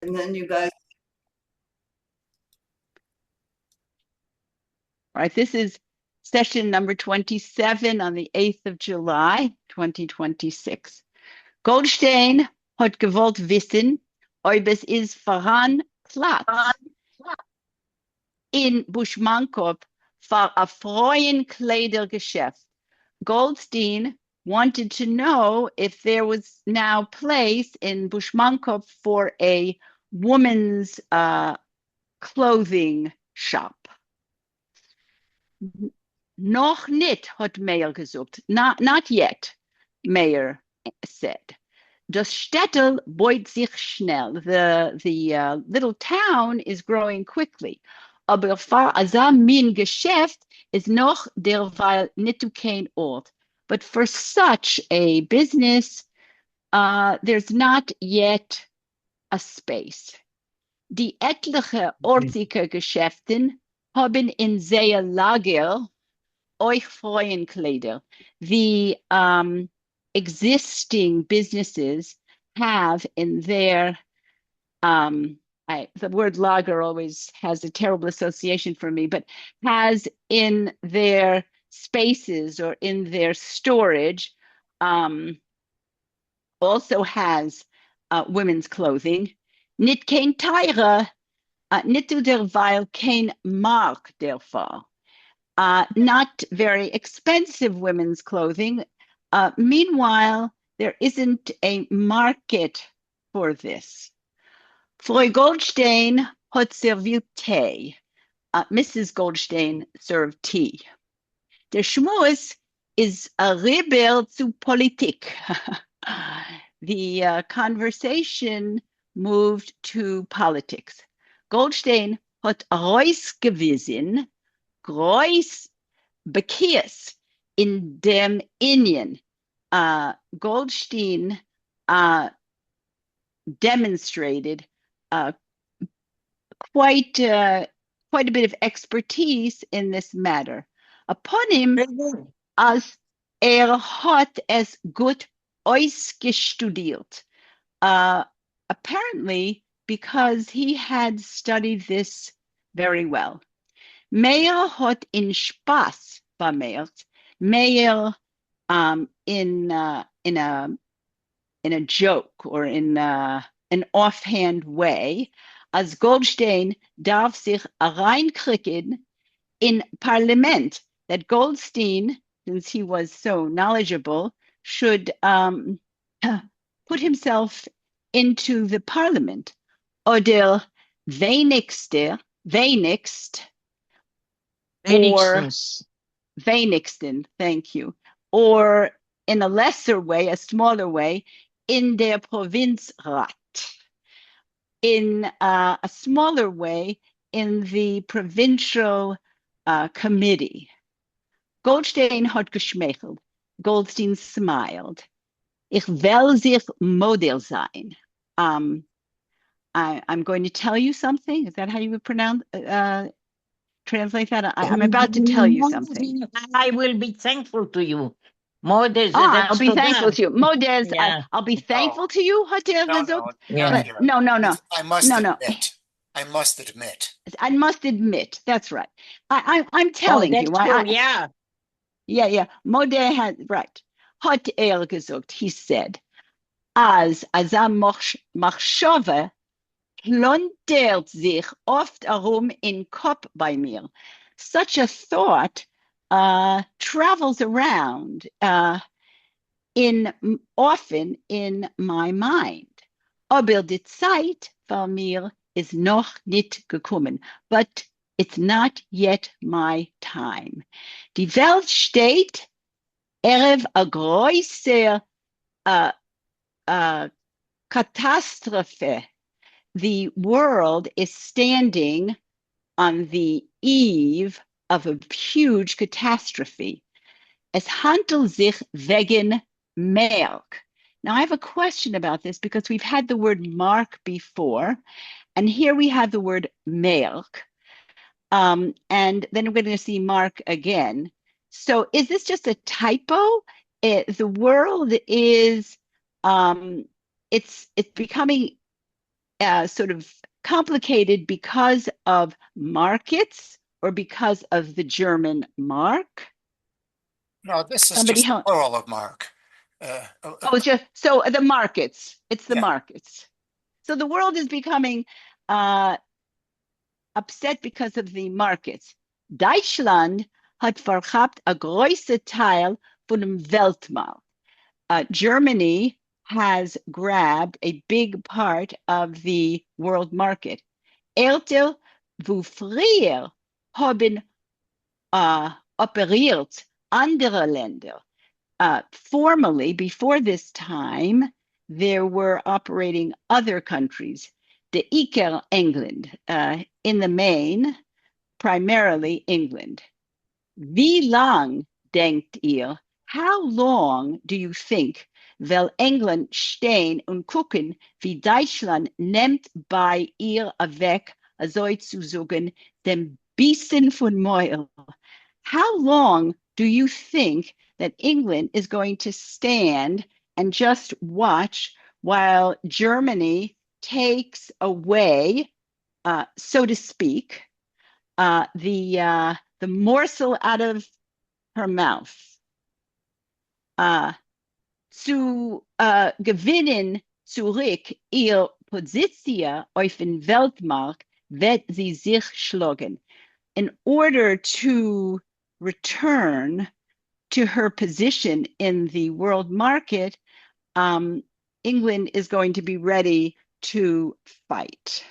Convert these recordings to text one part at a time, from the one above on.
And then you guys. All right, this is session number 27 on the 8th of July, 2026. Goldstein hat gewollt wissen, ob es ist voran Platz in Buschmannkopf für ein Frauenkleidergeschäft. Goldstein wanted to know if there was now place in Buschmannkopf for a woman's clothing shop. Noch nicht, hat Meyer gesagt. Not yet, Meyer said. Das Städtel beut sich schnell. The little town is growing quickly. Aber für min Geschäft ist noch derweil nicht kein Ort. But for such a business, there's not yet a space. Die etliche ortsige Geschäften haben in sehr Lager euch Frauenkleider. The existing businesses have in their, the word lager always has a terrible association for me, but has in their spaces or in their storage, also has women's clothing. Nit kein teure, nit derweil kein Mark derfor. Not very expensive women's clothing. Meanwhile, there isn't a market for this. Frau Goldstein hat serviert tea. Mrs. Goldstein served tea. Der Schmus is a rebel zu Politik. The conversation moved to politics. Goldstein hat rausgewiesen, groß bekies in dem Indian. Goldstein demonstrated quite a bit of expertise in this matter. Upon him, as hat es gut ausgestudiert. Apparently, because he had studied this very well. Meyer hat in Spaß vermehrt. Meyer in a joke or in an offhand way, as Goldstein darf sich reinkriegen in Parliament, that Goldstein, since he was so knowledgeable, should put himself into the Parliament. Oder wenigst, or wenigsten, thank you, or in a lesser way, a smaller way, in der Provinzrat, in a smaller way, in the provincial committee. Goldstein hat geschmeichelt. Goldstein smiled. Ich will sich Modell sein. I'm going to tell you something. Is that how you would pronounce translate that? I'm about to tell you something. I will be thankful to you. Modest, I'll be thankful to you. Modest, yeah. I'll be thankful to you. No. I must admit. I must admit. I must admit. That's right. I'm telling you. Yeah. Yeah. Modest had, right. Hat gesagt, he said, as machshove plantert sich oft herum in Kopf bei mir. Such a thought travels around often in my mind. Aber die Zeit für mir ist noch nicht gekommen. But it's not yet my time. Die Welt steht erev a größer Katastrophe. The world is standing on the eve of a huge catastrophe. Es handelt sich wegen Mark. Now, I have a question about this because we've had the word mark before, and here we have the word Mark. And then we're going to see mark again. So is this just a typo? The world is, it's becoming sort of complicated because of markets or because of the German mark? No, this is Somebody just the help. plural of mark. Oh, just so the markets. It's the Yeah. markets. So the world is becoming upset because of the markets. Deutschland hat verhabt a große Teil von dem Weltmarkt. Germany has grabbed a big part of the world market. Älter wo früher haben operiert andere Länder. Formally, before this time, there were operating other countries. The Iker England, in the main, primarily England. Wie lang denkt ihr, how long do you think, will England stehen und gucken, wie Deutschland nimmt bei ihr weg, sozusagen, dem Bissen von Mäuel? How long do you think that England is going to stand and just watch while Germany takes away, so to speak, the morsel out of her mouth? Zu gewinnen zurück ihr Position auf den Weltmarkt wird sie sich schlagen. In order to return to her position in the world market, England is going to be ready to fight.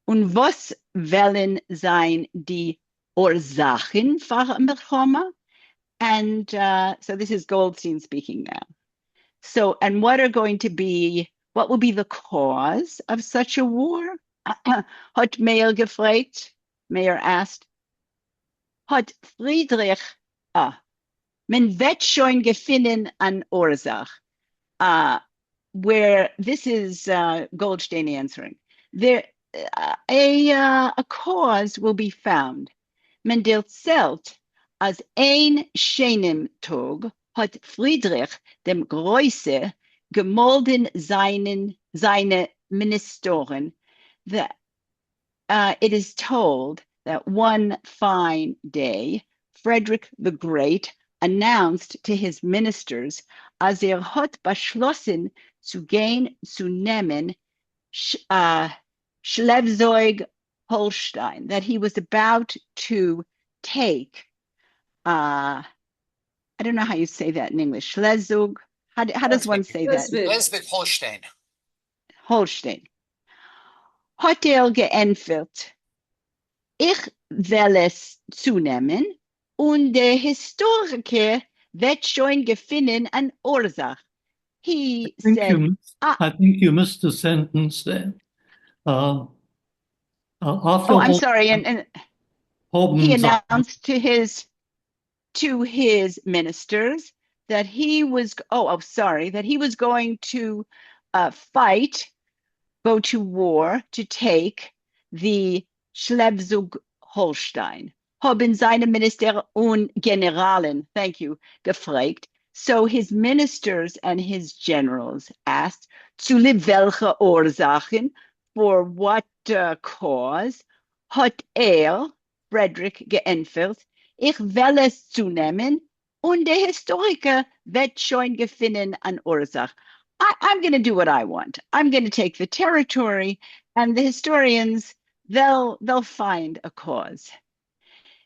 Und was wollen sein die Ursachen für Milchoma? And so this is Goldstein speaking now. So, and what will be the cause of such a war? Hat Mayer gefragt. Mayer asked. Hat Friedrich, men wird schon gefunden an Ursach. Where this is Goldstein answering. There, a cause will be found. Men erzählt, als ein schönem Tag hat Friedrich dem Große gemolden seine Ministerin. It is told that one fine day, Frederick the Great announced to his ministers, als hat beschlossen zu gehen zu nehmen, Schleswig-Holstein, that he was about to take, I don't know how you say that in English, Schleswig, how does one say that? Schleswig-Holstein. Holstein. Hat geantwortet, ich will es zunehmen und der Historiker wird schon gefunden an Ursache. He said, I think you missed a sentence there. After I'm sorry, and he announced to his ministers that he was that he was going to go to war to take the Schleswig-Holstein. Haben seine Minister und Generalen, thank you, gefragt. So his ministers and his generals asked, zu welche Ursachen, for what cause, hat Frederick, geantwortet, ich will es zunehmen und der Historiker wird schon gefunden an Ursach. I'm going to do what I want. I'm going to take the territory, and the historians, they'll find a cause.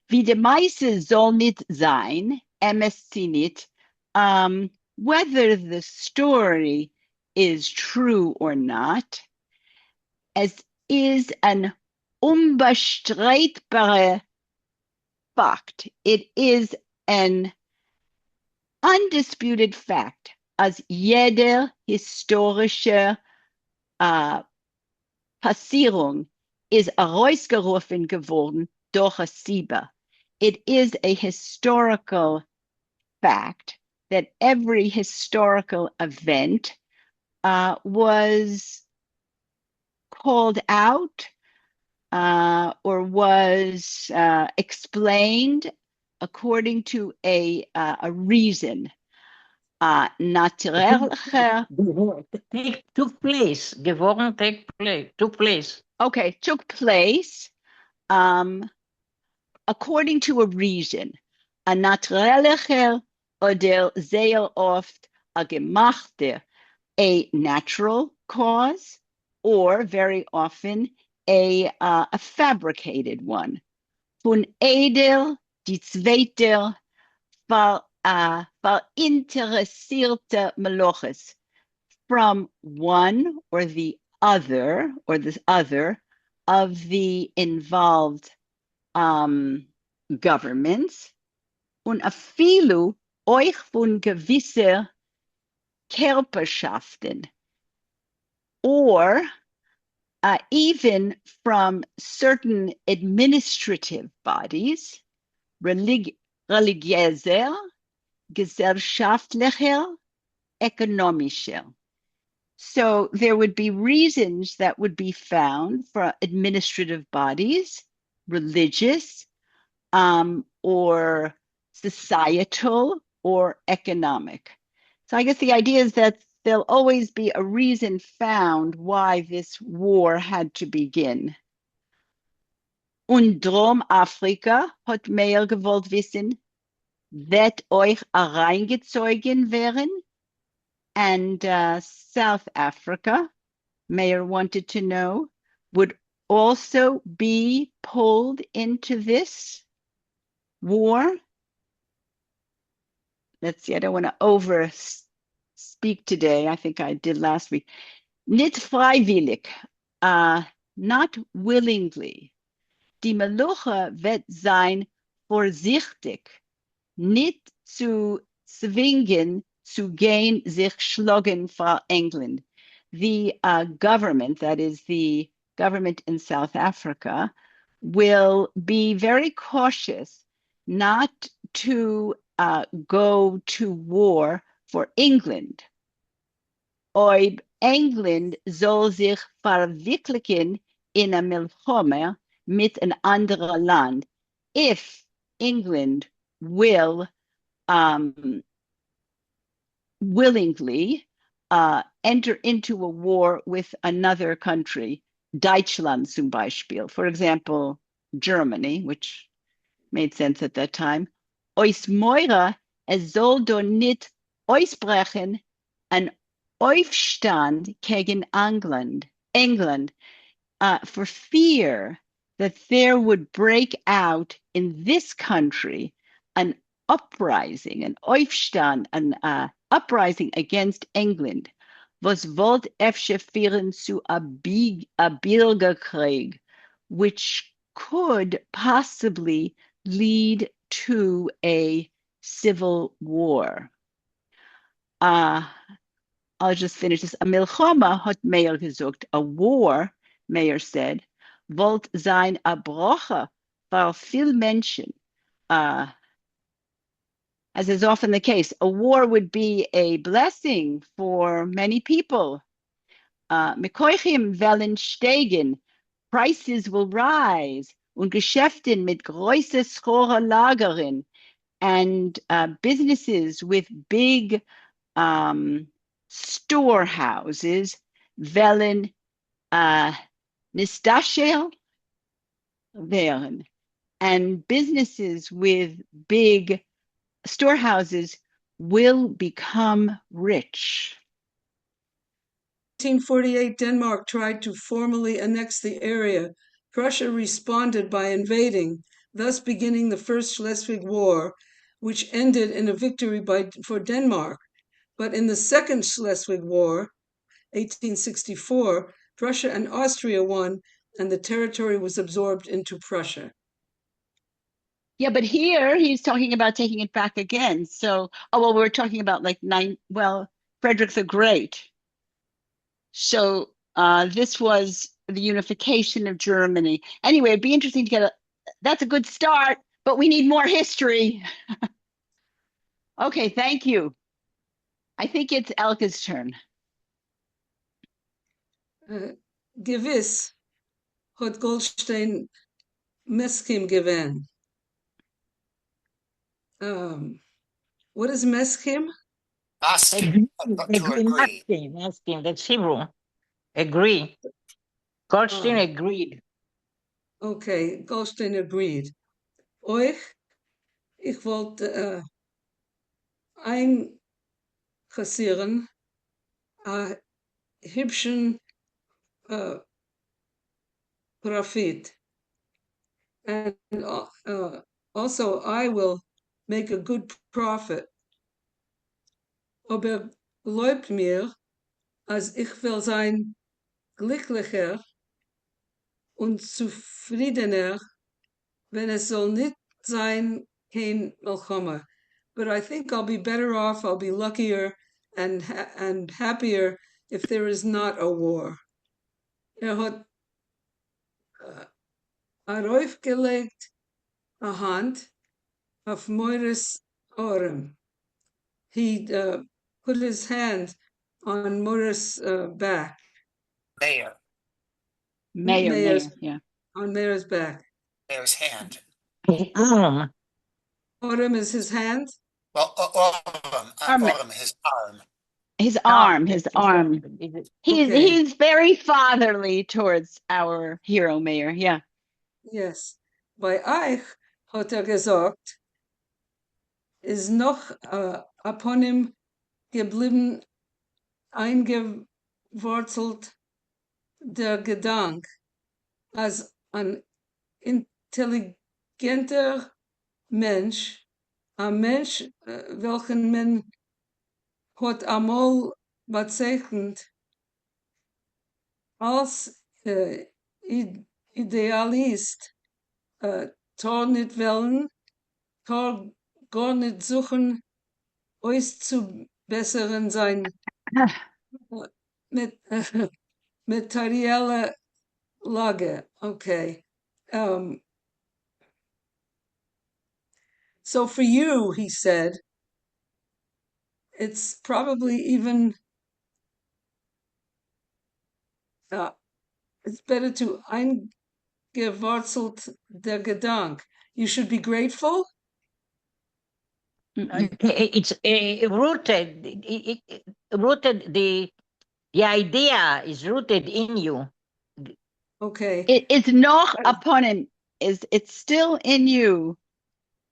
Wie de Meise soll nicht sein, MSC nicht, whether the story is true or not, es is an unbestreitbare fact. It is an undisputed fact, als jede historische Passierung ist herausgerufen geworden durch a Siebe. It is a historical fact that every historical event was called out or was explained according to a reason. Natuurlicher, Took place. Geworden took place. okay, took place according to a reason. A natürlicher oder sehr oft a gemachter, a natural cause, or very often a fabricated one. Von edel, die zweite, verinteressierte Meloches, from one or the other, of the involved governments, und afilu euch von gewisser Körperschaften, or even from certain administrative bodies, religiöser, gesellschaftlicher, economischer. So there would be reasons that would be found for administrative bodies, religious, or societal or economic. So I guess the idea is that there'll always be a reason found why this war had to begin. Und Drom Afrika hat mehr gewollt wissen, wird euch hereingezogen werden? And South Africa, Mayer wanted to know, would also be pulled into this war. Let's see, I don't want to over speak today. I think I did last week. Nicht freiwillig, not willingly. Die Meluche wird sein vorsichtig, nicht zu zwingen, zu gehen, sich schlagen vor England. The government, that is the government in South Africa, will be very cautious not to go to war for England. Ob England soll sich verwickeln in a Milchome mit an anderer Land. If England will willingly enter into a war with another country, Deutschland zum Beispiel, for example, Germany, which made sense at that time. Ois Moira, es soll do nicht ausbrechen an Aufstand gegen England, for fear that there would break out in this country an uprising, an Aufstand, an uprising against England, was wollt efsche führen zu a Bürgerkrieg, which could possibly lead to a civil war. I'll just finish this. A Milchoma hat Meyer gesagt, a war, Meyer said, wollt sein a Broche for viel Menschen. As is often the case, a war would be a blessing for many people. Mekoichim wellen steigen, prices will rise, und Geschäften mit große Schore Lagerin, and businesses with big storehouses wellen nistashel werden, and businesses with big storehouses will become rich. 1848, Denmark tried to formally annex the area. Prussia responded by invading, thus beginning the First Schleswig War, which ended in a victory for Denmark. But in the Second Schleswig War, 1864, Prussia and Austria won, and the territory was absorbed into Prussia. Yeah, but here he's talking about taking it back again. So, we're talking about like Frederick the Great. So this was the unification of Germany. Anyway, it'd be interesting to get that's a good start, but we need more history. Okay, thank you. I think it's Elke's turn. Gewiss hat Goldstein Meskim given. What is Meskim? Ask, Agree, to agree. asking, that's Hebrew. Agree. Goldstein Ah. agreed. Okay, Goldstein agreed. Euch, ich wollte einkassieren, a hübschen Profit. And also I will make a good profit. Aber glaubt mir, als ich will sein glücklicher und zufriedener, wenn es soll nicht sein kein Milchama. But I think I'll be better off, I'll be luckier and happier if there is not a war. Hat aufgelegt a hand auf Moiris Orem. He put his hand on Moiris' back. Mayor, Mayor's, yeah. on Mayor's back. mayor's hand. Orem is his hand. Well, Arm. his arm. His Ah, arm, his arm. He's Okay. he's very fatherly towards our hero mayor. Yeah. Yes. Bei euch hat gesagt, ist noch upon him geblieben eingewurzelt der Gedanke, als ein intelligenter Mensch, ein Mensch, welchen man hat einmal bezeichnet als Idealist, tor nicht wollen, tor gar nicht suchen, euch zu besseren sein mit materielle Lage. Okay. So for you, he said, it's probably even it's better to eingewurzelt der Gedank. You should be grateful. It's rooted. Rooted. The idea is rooted in you. Okay. It's noch upon him. It's still in you,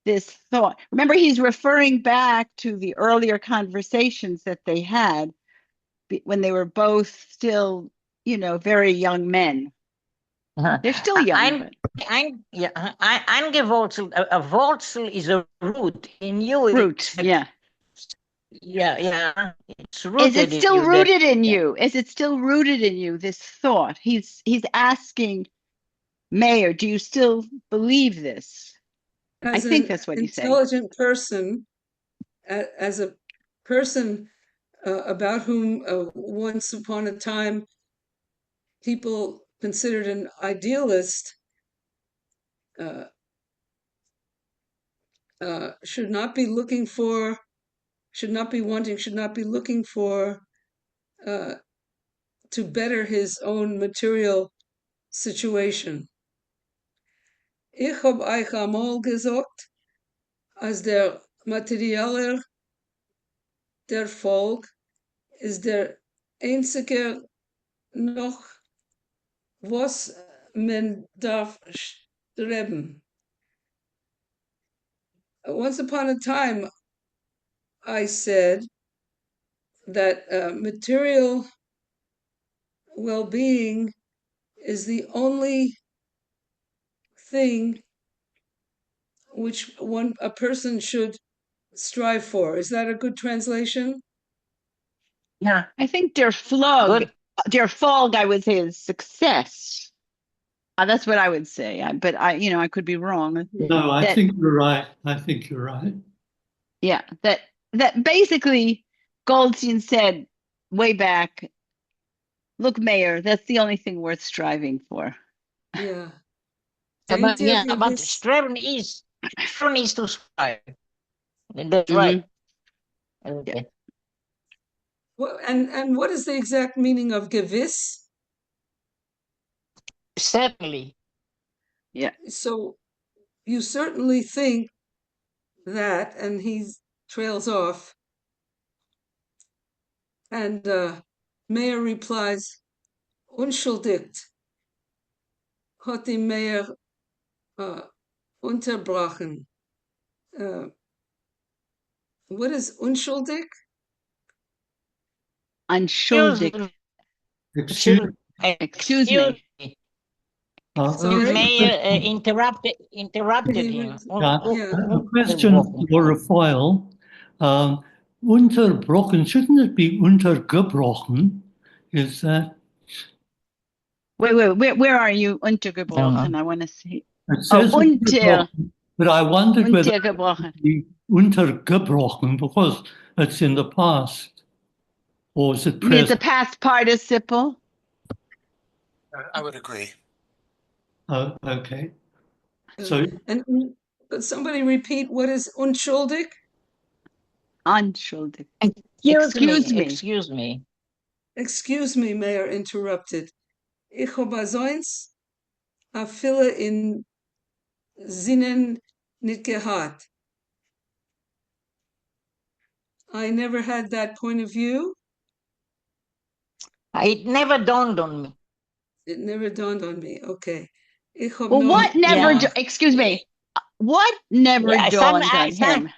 this thought. Remember, he's referring back to the earlier conversations that they had when they were both still, very young men. They're still young. Eingewurzelt. A wurzel is a root in you. Root, yeah. Yeah. It's Is rooted it still in you. rooted in you? Is it still rooted in you, this thought? He's asking Mayor, do you still believe this? I think that's what he's saying. Intelligent person, as a person about whom once upon a time people considered an idealist, should not be looking for to better his own material situation. Ich hab euch einmal gesagt, als der materielle Erfolg ist der einzige noch, was man darf streben. Once upon a time, I said that material well-being is the only thing which a person should strive for. Is that a good translation? Yeah. I think der Folg, I would say, is success. That's what I would say. But I could be wrong. No, I think you're right. I think you're right. Yeah, that basically Goldstein said way back, look, Mayor, that's the only thing worth striving for. Yeah. But striving is to strive. That's right. Okay. Well, and what is the exact meaning of gewiss? Certainly. Yeah. So you certainly think that, and he trails off, And Meir replies, unschuldigt, hat die Meir unterbrochen. What is unschuldig? Unschuldig. Excuse, Excuse me. Sorry? The mayor interrupted him. Yeah. a question for a file. Unterbrochen, shouldn't it be untergebrochen? Is that? Wait, where are you? Untergebrochen. I want to see. It says untergebrochen, but I wondered whether it Untergebrochen. would be untergebrochen because it's in the past, or is it You mean it's a present? past participle? I would agree. Oh, okay. So And somebody repeat, what is unschuldig? Unschuldig. Excuse me. Excuse me, Mayor interrupted. Ich hab zoins a viele in Sinnen nicht gehad. I never had that point of view. It never dawned on me. It never dawned on me. Okay. Ich hab Well, no- what never? Yeah. Excuse me. What never Yeah, dawned on him?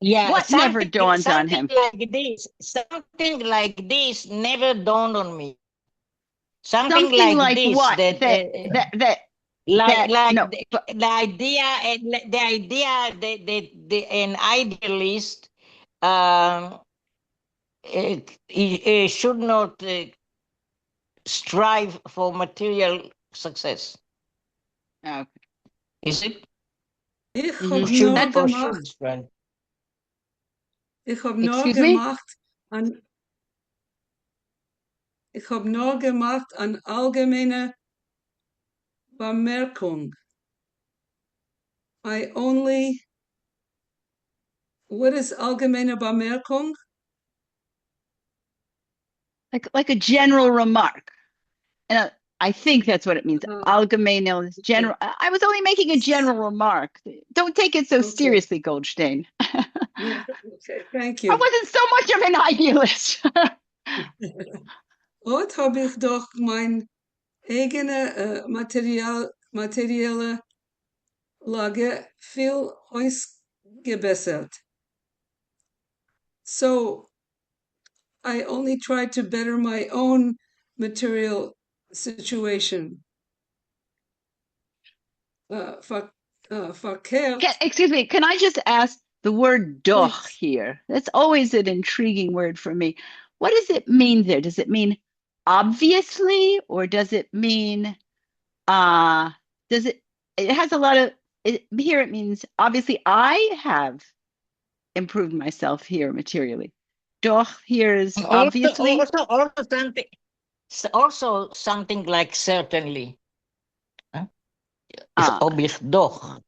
Yeah, What never dawned on him? Something like this never dawned on me. Something Something like like this what? that No, the idea that an idealist he should not strive for material success. Okay. Is it? Ich Mhm. hab Should nur or gemacht. should strive? Ich hab nur Excuse me? gemacht an. Ich hab nur gemacht an allgemeine Bemerkung. I only. What is allgemeine Bemerkung? Like a general remark. And I think that's what it means. Oh. Allgemeine is general. I was only making a general remark. Don't take it so Okay. seriously, Goldstein. Yeah, okay, thank I you. wasn't so much of an idealist. Heute habe ich doch mein eigene materielle Lage viel ausgebessert. So I only try to better my own material situation. Verkehrt. Excuse me, can I just ask the word doch Please. here? That's always an intriguing word for me. What does it mean there? Does it mean obviously, or does it mean it has a lot of here it means obviously I have improved myself here materially. Doch here is obviously Also something like certainly. It's obvious doch.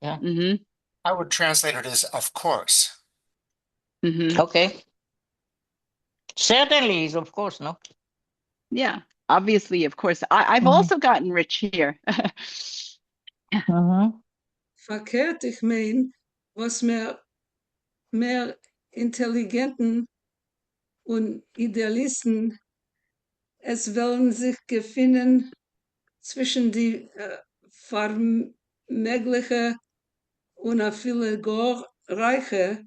Yeah. Mm-hmm. I would translate it as of course. Mm-hmm. Okay. Certainly is of course, no? Yeah, obviously, of course. I've Mhm. also gotten rich here. Verkehrt, ich mein, was mehr Intelligenten und Idealisten, es wollen sich gefinden zwischen die vermögliche und a viele gar reiche,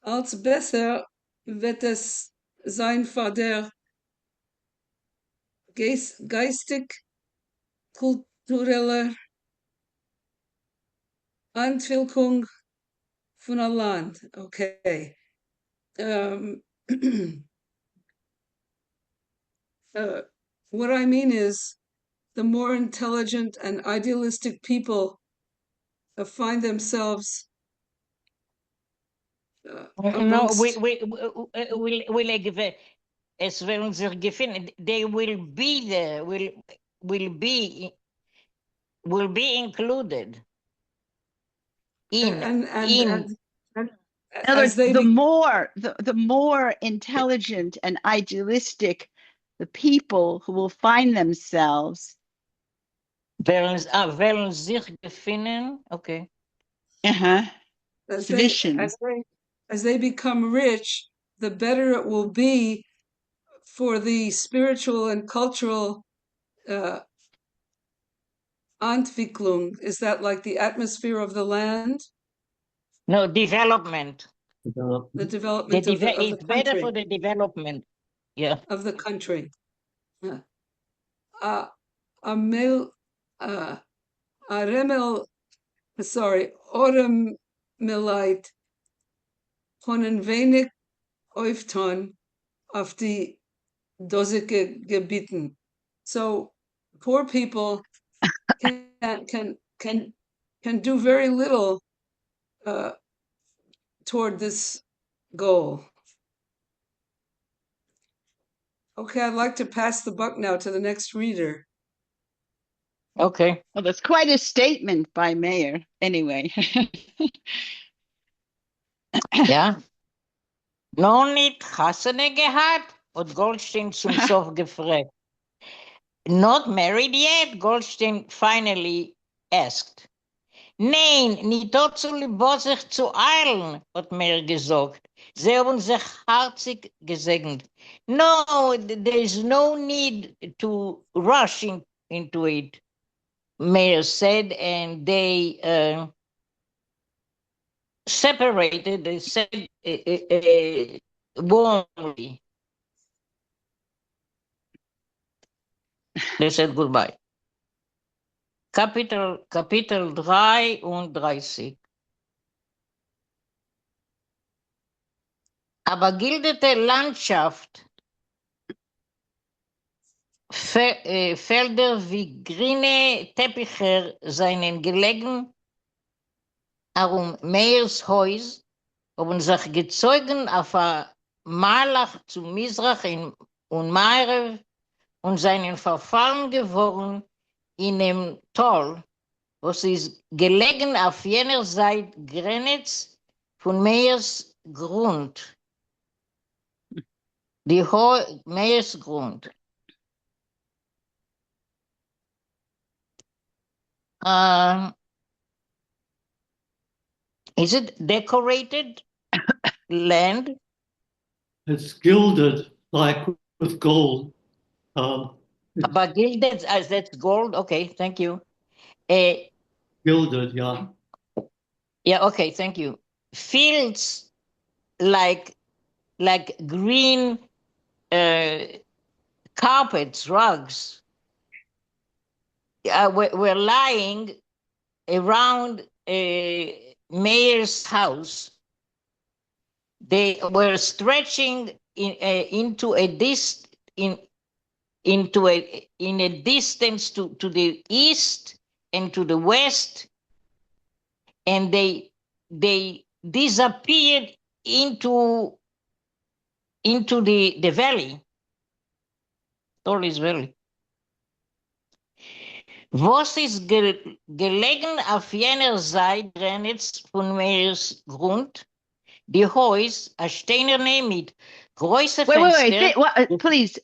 als besser wird es sein für der geistig-kulturelle Entwicklung von einem Land. Okay. What I mean is, the more intelligent and idealistic people find themselves No, amongst. Es werden sich gefunden. They will be there. Will be included in. In other words, the more intelligent and idealistic the people who will find themselves. Werden sich gefunden. Okay. As they become rich, the better it will be for the spiritual and cultural Entwicklung. Is that like the atmosphere of the land? No, development. The development of the It's better for country. the development. Yeah. Of the country. Amel, Aremel, Orem Milite, können wenig öfton auf die dosige Gebieten. So poor people can do very little toward this goal. Okay, I'd like to pass the buck now to the next reader. Okay. Well, that's quite a statement by Mayor, anyway. Ja. Noch nicht Hasene gehabt? Und Goldstein zum Sof gefragt. Not married yet? Goldstein finally asked. Nein, nicht dort zu sich zu eilen, hat Mayor gesagt. Sie haben sich herzig gesegnet. No, there is no need to rush into it, Mayor said, and they separated, they said warmly. They said goodbye. Kapitel 33. Aber gildete Landschaft, Felder wie grüne Teppiche seien gelegen, Meyers Haus, haben sich gezeugen auf ein Malach zu Misrach und Meirew und seinen verfallen geworden in dem Tal, was ist gelegen auf jener Seite Grenitz von Meyers Grund. Die Meyers Grund. Is it decorated land? It's gilded like with gold. But gilded as that's gold. Okay, thank you. Gilded, yeah. Yeah, okay, thank you. Fields like green carpets, rugs were lying around Mayor's house. They were stretching into a distance to the east and to the west, and they disappeared into the valley, Torres Valley. Was ist gelegen auf jener Seite Grenitz von Meeres Grund? Die Häus, a steinerne mit große Fenster. Wait, please,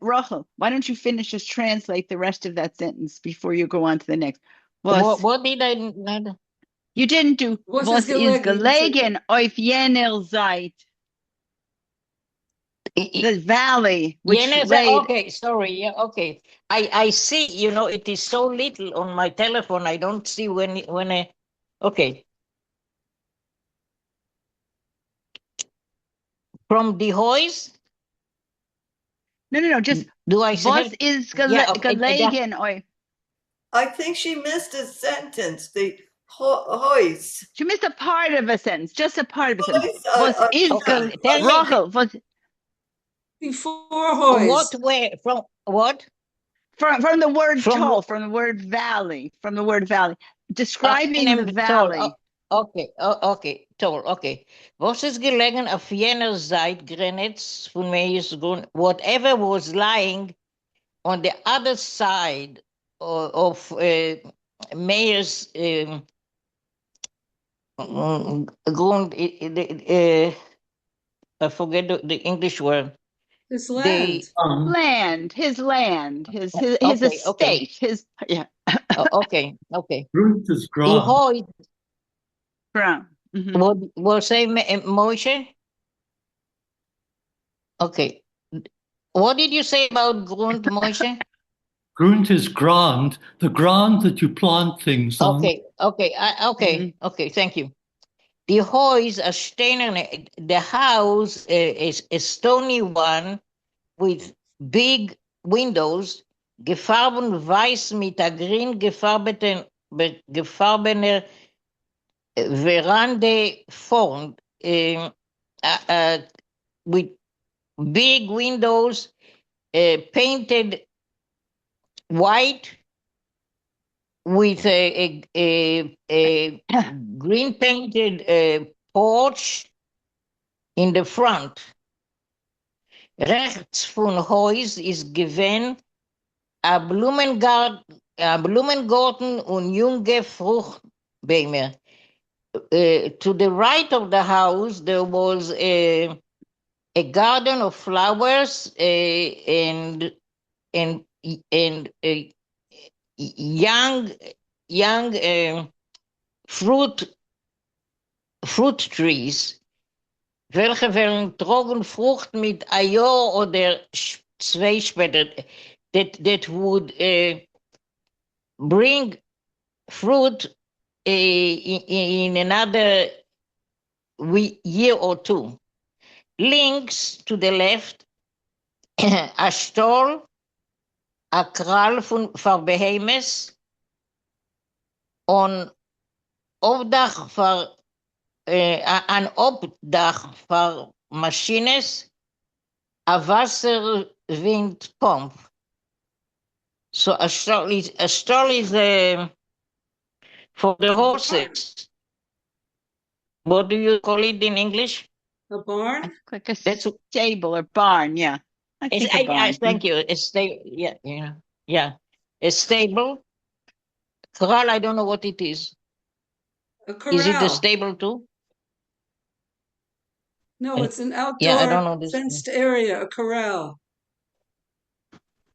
Rachel, why don't you finish, just translate the rest of that sentence before you go on to the next. What did I not? You didn't do, was ist gelegen auf jener Seite? The valley, which okay, sorry, yeah, okay. I see, it is so little on my telephone, I don't see when okay. From the Hoys? No, just do I say was is gelegen? I think she missed a sentence. The Hoys. She missed a part of a sentence, just a part of a sentence. Was is Rachel, was before Hoys. What where from what? From the word toll, from the word valley, describing the valley. Okay, toll, okay. Was ist gelegen auf jener Seite Grenitz von Meyers Grund? Whatever was lying on the other side of Meyers Grund, I forget the English word. His land. His estate, okay. yeah. Okay. Root is ground. Ground. What say Moshe? Okay. What did you say about Grund, Moshe? Grunt is ground, the ground that you plant things on. Okay, thank you. The Hoys are steinerne, the house is a stony one with big windows, gefarben weiß mit a green gefarbener Verande vorn, with big windows painted white with a green painted porch in the front. Rechts von Heus ist gewesen a Blumengarten und junge Fruchtbäume. To the right of the house, there was a garden of flowers and young fruit trees, welche werden trocken Frucht mit ein Jahr oder zwei später, that would bring fruit in another year or two. Links to the left, a stall, a kral for behemoths, on opdag for an opdag for machines, a wasserwindpump. So a stall is for the horses. What do you call it in English? A barn? Like a That's stable or barn, yeah. I think a barn. thank you. A stable, yeah. A stable. Corral, I don't know what it is. A Is it the corral. stable too? No, it's an Yeah, I don't outdoor know this. fenced area, a corral.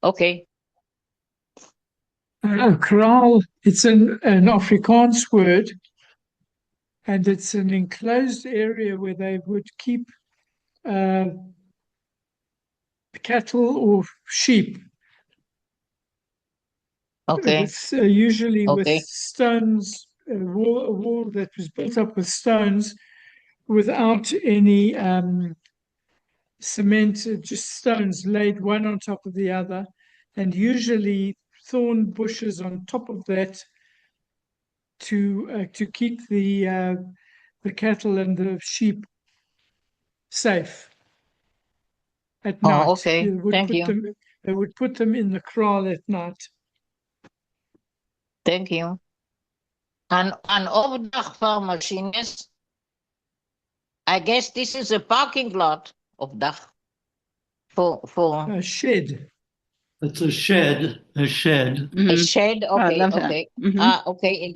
Okay. Kraal, it's an Afrikaans word, and it's an enclosed area where they would keep cattle or sheep. Okay. With, usually with Okay. stones, a wall that was built up with stones without any cement, just stones laid one on top of the other, and usually thorn bushes on top of that to keep the cattle and the sheep safe at night. Oh, okay. Thank you. They would put them in the kraal at night. Thank you. An opdag for machines. I guess this is a parking lot of dag for A shed. It's a shed, a shed. Oh, I Okay, love that. okay. Mhm. Okay.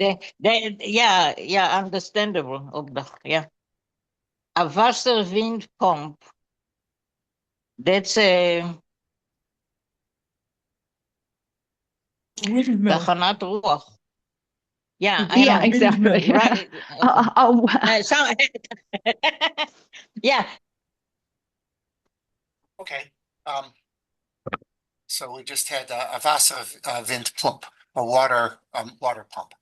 Yeah, understandable. Opdag, yeah. A Wasserwindpump. That's a Windmill. תחנת רוח. Yeah, I Yeah, know. exactly. Windmill. Right. Oh, Yeah. Okay. So we just had a Wasserwindpump, a water pump.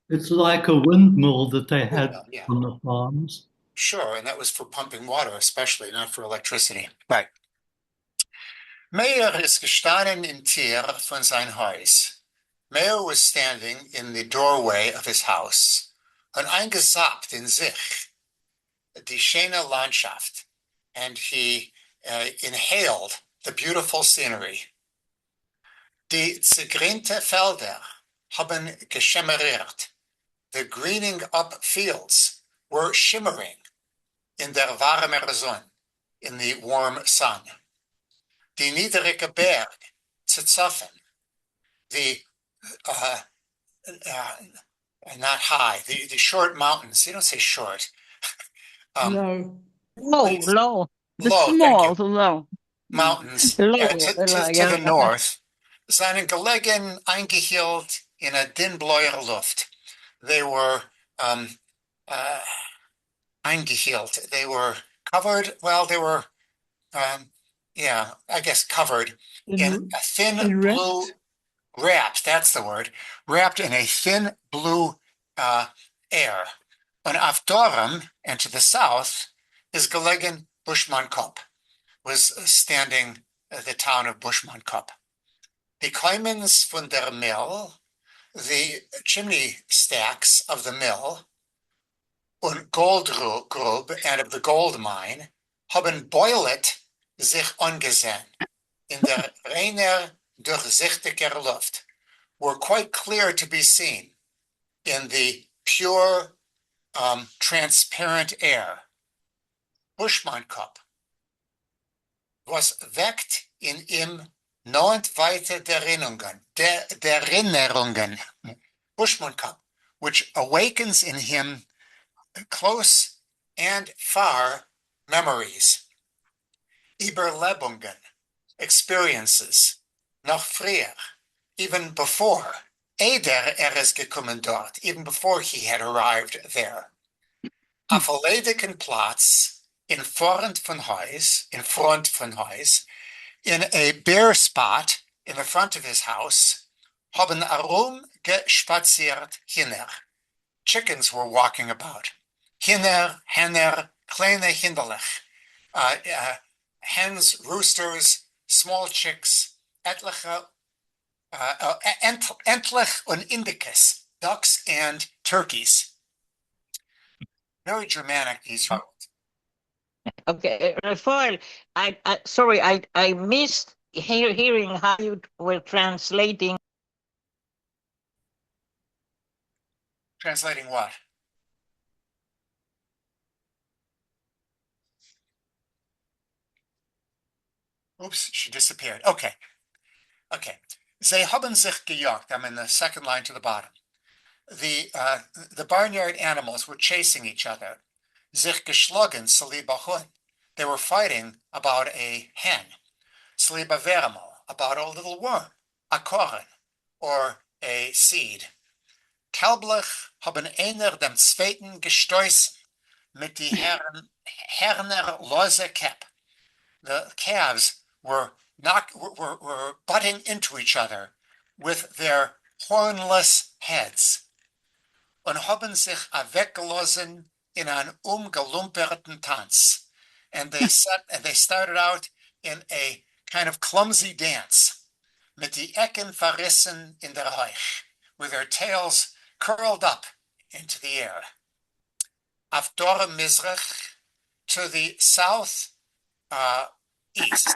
It's like a windmill that they had Windmill, yeah. on the farms. Sure, and that was for pumping water, especially, not for electricity. Right. Meir ist gestanden im Tier von sein Haus. Meir was standing in the doorway of his house und eingesappt in sich die schöne Landschaft, and he inhaled the beautiful scenery. Die zergrünte Felder haben geschimmeriert. The greening up fields were shimmering in der warmer Sonne, in the warm sun. Die niedrige Berg zerzoffen. The not high, the short mountains. You don't say short. No. Low. the Low, thank small, you. the low. Mountains Low, to the north, seien gelegen eingehielt in a dinblauer Luft. They were eingehielt. They were covered. Well, they were yeah, I guess covered in a thin enwrapped? blue, wrapped, that's the word, wrapped in a thin blue air. On Avdorim, and to the south, is gelegen Bushman Kop, was standing the town of Bushman Kop. The Kleimens von der Mill, the chimney stacks of the mill, und Goldgrub, and of the gold mine, haben boilet sich angesehen in der reiner, durchsichtiger Luft, were quite clear to be seen in the pure, transparent air. Bushman-Kop, was weckt in ihm weite Erinnerungen, Bushman-Kop, which awakens in him close and far memories, Überlebungen, experiences, noch früher, even before, is gekommen dort, even before he had arrived there. Auf ledigen Platz in front von Huis, in a bare spot in the front of his house, haben gespaziert Kinder. Chickens were walking about. Kinder, Henner, kleine Hinderlich. Hens, roosters, small chicks, etliche, entlich und indicus, ducks and turkeys. Very Germanic, these words. Okay, Rafael, sorry, I missed hearing how you were translating. Translating what? Oops, she disappeared. Okay. Sie haben sich gejagt. I'm in the second line to the bottom. The barnyard animals were chasing each other. Sich geschlagen, saliba hun. They were fighting about a hen. Saliba vermo, about a little worm, a korn, or a seed. Kalblich haben einer dem zweiten gestoßen mit die Herner lose Kep. The calves were butting into each other with their hornless heads. Und haben sich weggelassen in einen umgelumperten Tanz. And they started out in a kind of clumsy dance, mit die Ecken verrissen in der Heuch, with their tails curled up into the air. Auf Dor Mizrach, to the south east,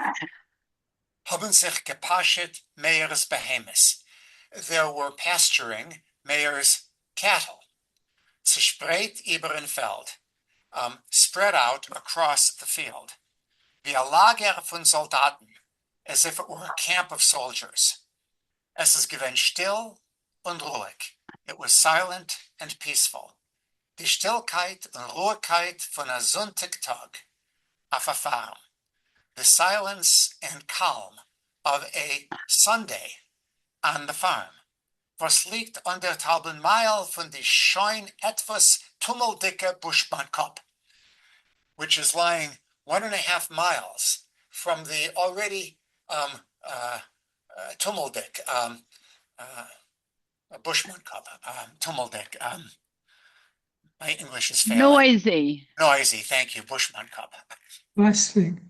haben sich gepashet Meir's behemoths. There were pasturing Meir's cattle, verspreid über ein Feld, spread out across the field. Wie a Lager von Soldaten, as if it were a camp of soldiers. Es ist gewesen still und ruhig. It was silent and peaceful. Die Stillkeit und Ruhigkeit von a Sonntagtag auf a farm. The silence and calm of a Sunday on the farm. Was liegt anderthalben Mile von die schein etwas tummeldicke Bushman-Kop, which is lying 1.5 miles from the already tummeldick Bushman-Kop, tummeldick. My English is failing. Noisy, thank you, Bushman-Kop. Bustling.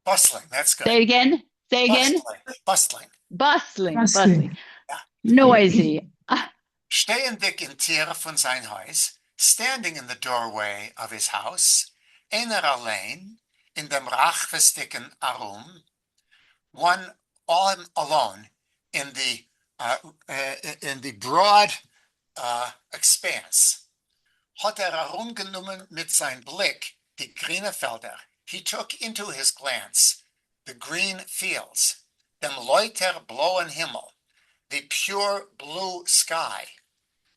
Bustling, that's good. Say again. Bustling. Yeah. Noisy. Stehendig in Tiere von sein Haus, standing in the doorway of his house, einer allein, in dem rachfestigen Arum, one all alone in the broad expanse. Hat herumgenommen mit sein Blick die grüne Felder. He took into his glance the green fields, dem leuter blauen Himmel, the pure blue sky,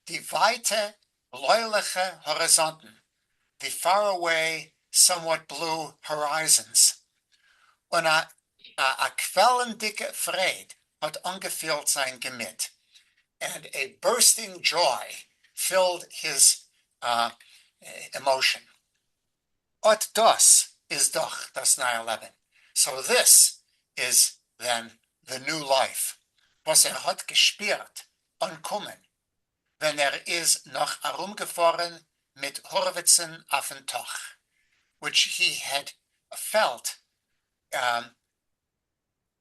die weite bläuliche Horizonten, the faraway, somewhat blue horizons. Und a quellendicke Freude hat angefüllt sein Gemüt, and a bursting joy filled his emotion. Ot das ist doch das 9/11. So this is then the new life, was hat gespürt ankommen, wenn is noch herumgefahren mit Horwitzen auf den Toch, which he had felt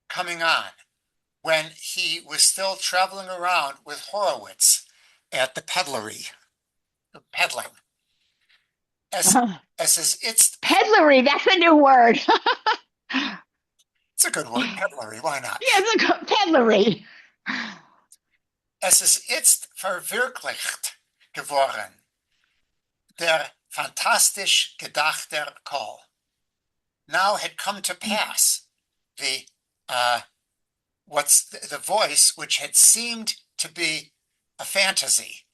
coming on when he was still traveling around with Horowitz at the peddlery, peddling. As it's Peddlery, that's a new word. It's a good word, peddlery, why not? Yeah, it's a peddlery. Es ist jetzt verwirklicht geworden, der fantastisch gedachter call. Now had come to pass the voice which had seemed to be a fantasy,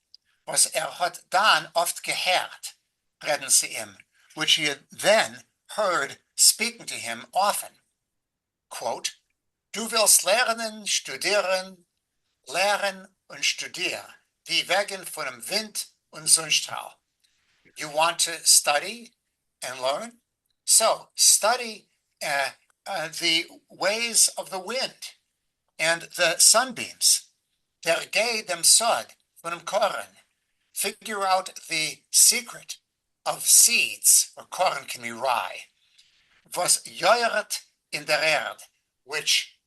was hat dann oft gehört, reden sie ihm, which he had then heard speaking to him often. Quote, du willst lernen, studieren, lehren und studier, die Wegen von dem Wind und Sonnenstrahl. You want to study and learn? So study the ways of the wind and the sunbeams. Der Geh dem Sod von dem Korn. Figure out the secret of seeds, or corn can be rye. Was joiret in der Erde, which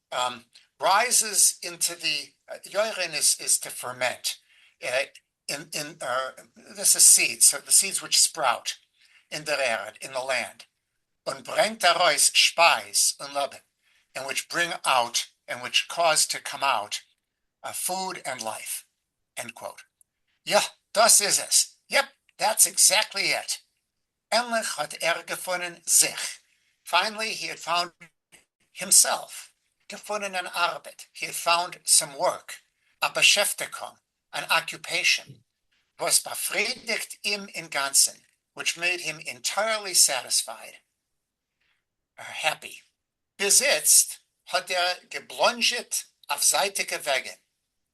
rises into the joiren is to ferment. This is seeds, so the seeds which sprout in der Erde, in the land. Und bringt daraus Speis und Leben, and which bring out and which cause to come out food and life. End quote. Ja, das ist es. Yep, that's exactly it. Endlich hat gefunden sich. Finally, he had found himself. Gefunden an Arbeit. He had found some work, a Beschäftigung, an occupation, was befriedigt ihm im Ganzen, which made him entirely satisfied, happy. Bis jetzt hat geblonget auf seitige Wegen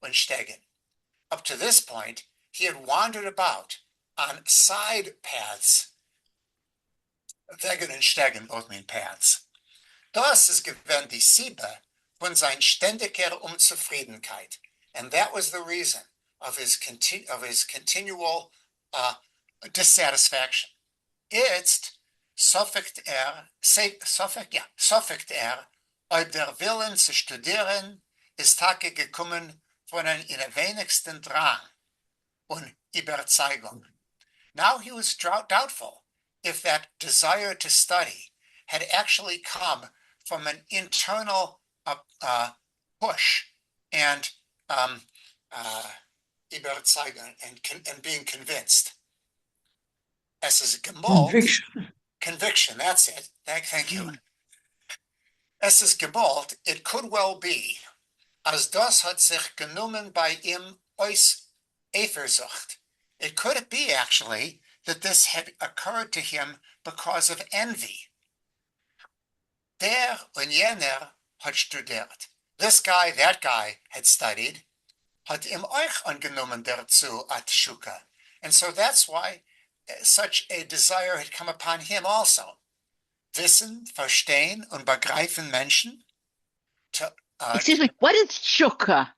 und Stegen. Up to this point, he had wandered about on side paths. Wegen und Stegen both mean paths. Das ist gewesen die Siebe von sein ständiger Unzufriedenheit. And that was the reason of his continual dissatisfaction. Jetzt suffigt ob der Willen zu studieren ist Tage gekommen von einem in der wenigsten Drang und Überzeugung. Now he was doubtful if that desire to study had actually come from an internal push and Überzeugung and being convinced. Es ist gemalt. Conviction, that's it. Thank you. Es ist gemalt, it could well be, as das hat sich genommen bei ihm aus Eifersucht. It could be actually that this had occurred to him because of envy. Der und jener hat studiert. This guy, that guy had studied, hat ihm euch angenommen dazu at Shuka. And so that's why such a desire had come upon him also. Wissen, verstehen und begreifen Menschen. Excuse me, what is Shuka?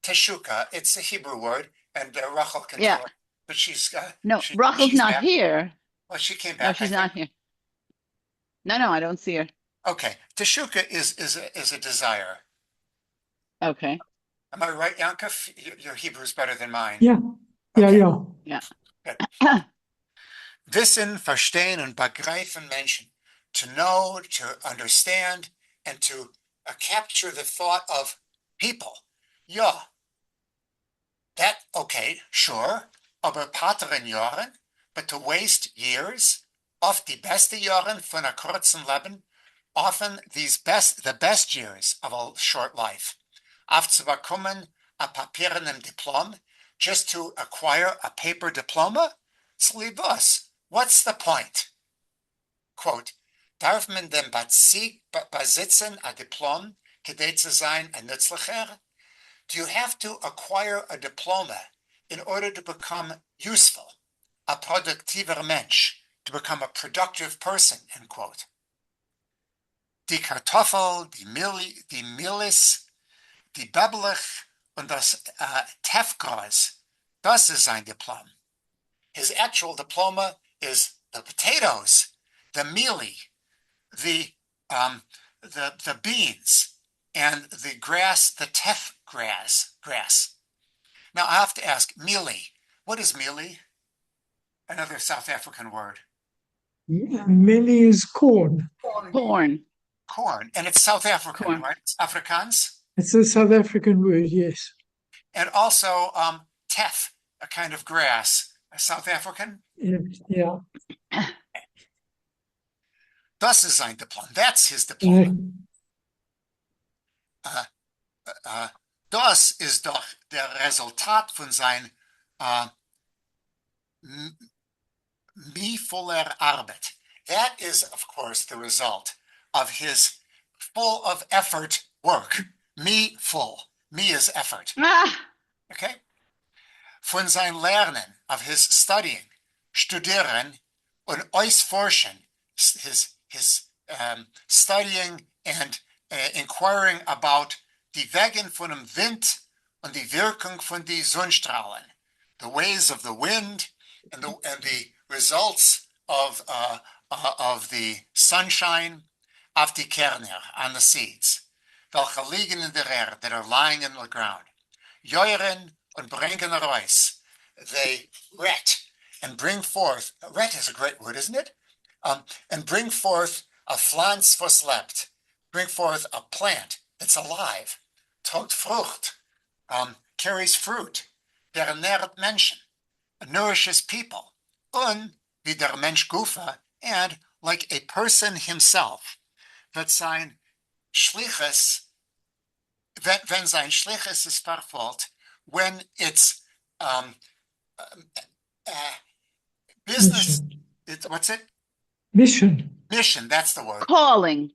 Teshuka, it's a Hebrew word, and Rachel can tell it, but she's no, Rachel's not back. Here. Well, she came back. No, she's not here. No, I don't see her. Okay, Teshuka is a desire. Okay. Am I right, Yankov? Your Hebrew's better than mine. Yeah. Okay. Yeah. Good. Wissen, verstehen und begreifen Menschen. To know, to understand, and to capture the thought of people. Ja. That, okay, sure. Aber pateren Jahren, but to waste years, oft die beste Jahren von a kurzen Leben, often the best years of a short life. Aufzubekommen a papierenem Diplom, just to acquire a paper diploma? Slibus, what's the point? Quote, darf man dem besitzen a Diplom, gedei zu sein a nützlicher? Do you have to acquire a diploma in order to become useful, a produktiver Mensch, to become a productive person, end quote. die Kartoffel, die Melis, die Beblech und das Tefgras. Das ist sein Diplom. His actual diploma is the potatoes, the mealy, the beans, and the grass, the tef grass. Now I have to ask, mealy. What is mealy? Another South African word. Mealie is corn. Corn. Corn, and it's South African, Corn. right? It's Afrikaans. It's a South African word, yes. And also tef, a kind of grass, a South African. Yeah. Das ist sein Diplom. That's his diploma. Das ist doch der Resultat von sein mühevoller Arbeit. That is, of course, the result of his full of effort work. Me full. Me is effort. Okay? Von sein Lernen, of his studying, studieren und ausforschen, his studying and inquiring about die Wegen von dem Wind und die Wirkung von die Sonnenstrahlen, the ways of the wind and the results of the sunshine auf die Kerne, on the seeds, welche liegen in der Erde, that are lying in the ground. Joieren und bringen raus. They ret and bring forth. Ret is a great word, isn't it? And bring forth a pflanz was lebt. Bring forth a plant that's alive. Trägt Frucht. Carries fruit. Der ernährt Menschen. Nourishes people. Und wie der Mensch Gufa, and like a person himself. That sein Schliches, wenn sein Schliches ist verfolgt, when it's business, what's it? Mission. Mission, that's the word. Calling.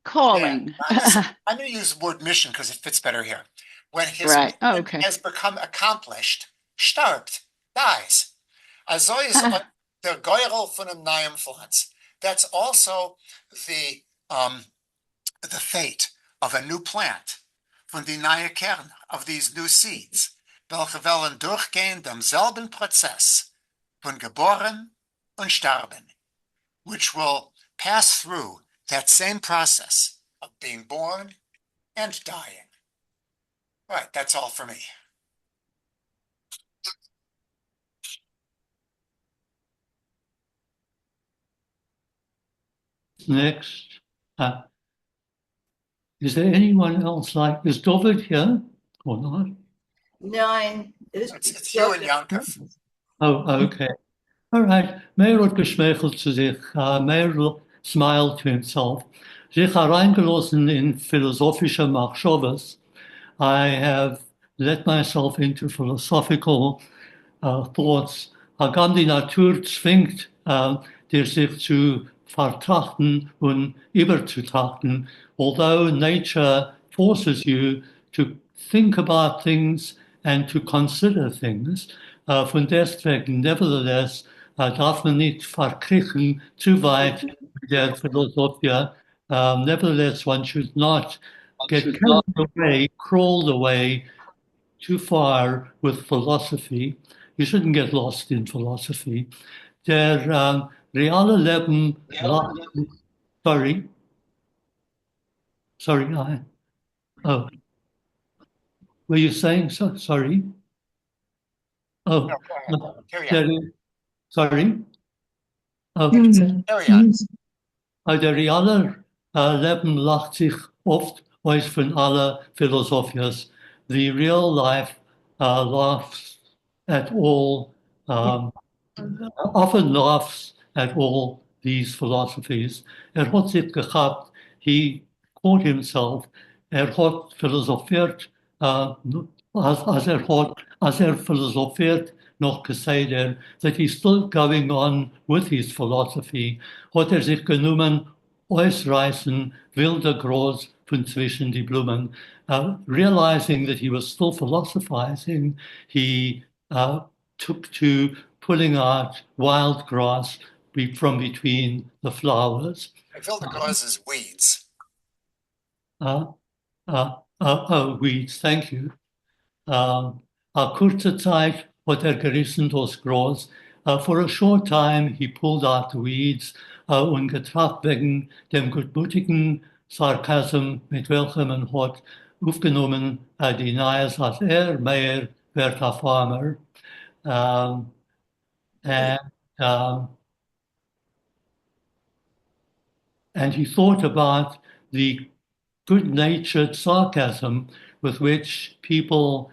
Yeah, I'm going to use the word mission because it fits better here. When his mission has become accomplished, starbt, dies. Also ist der Geurel von einem neuen Pflanz. That's also the fate of a new plant, von die neue Kerne, of these new seeds, welche wollen durchgehen demselben Prozess von geboren und sterben, which will pass through that same process of being born and dying. All right, that's all for me. Next. Is there anyone else like, is David here or not? Nine. It's you and Yankov. Oh, okay. All right. Meir hat geschmeichelt zu sich. Meir smiled to himself. Sich hereingelassen in philosophische Machshavas. I have let myself into philosophical thoughts. Hagam die Natur zwingt, dir sich zu vertrachten und überzutrachten. Although nature forces you to think about things and to consider things, von deswegen, nevertheless, darf man nicht verkriechen zu weit mit der Philosophie. Nevertheless, one should not get carried away, crawled away too far with philosophy. You shouldn't get lost in philosophy. Der reale Leben, sorry, oh, were you saying so? Sorry. Oh, No, carry on. Sorry. Oh, Carry on. der reale Leben lacht sich oft aus von aller Philosophies. The real life laughs at all, often laughs at all these philosophies. Hat sich gehabt, he caught himself, hat philosophiert, als philosophiert noch gesagt, that he's still going on with his philosophy, hat sich genommen, ausreißen, wilde Gras von zwischen die Blumen. Realizing that he was still philosophizing, he took to pulling out wild grass from between the flowers. Wilde Gras is weeds. Weeds, thank you. A kurze Zeit hat gerissen durchs Gras. For a short time he pulled out the weeds und getracht wegen dem gutmütigen Sarkasm, mit welchem man hat aufgenommen, denies als mehr wird a farmer. And um, and he thought about the good-natured sarcasm with which people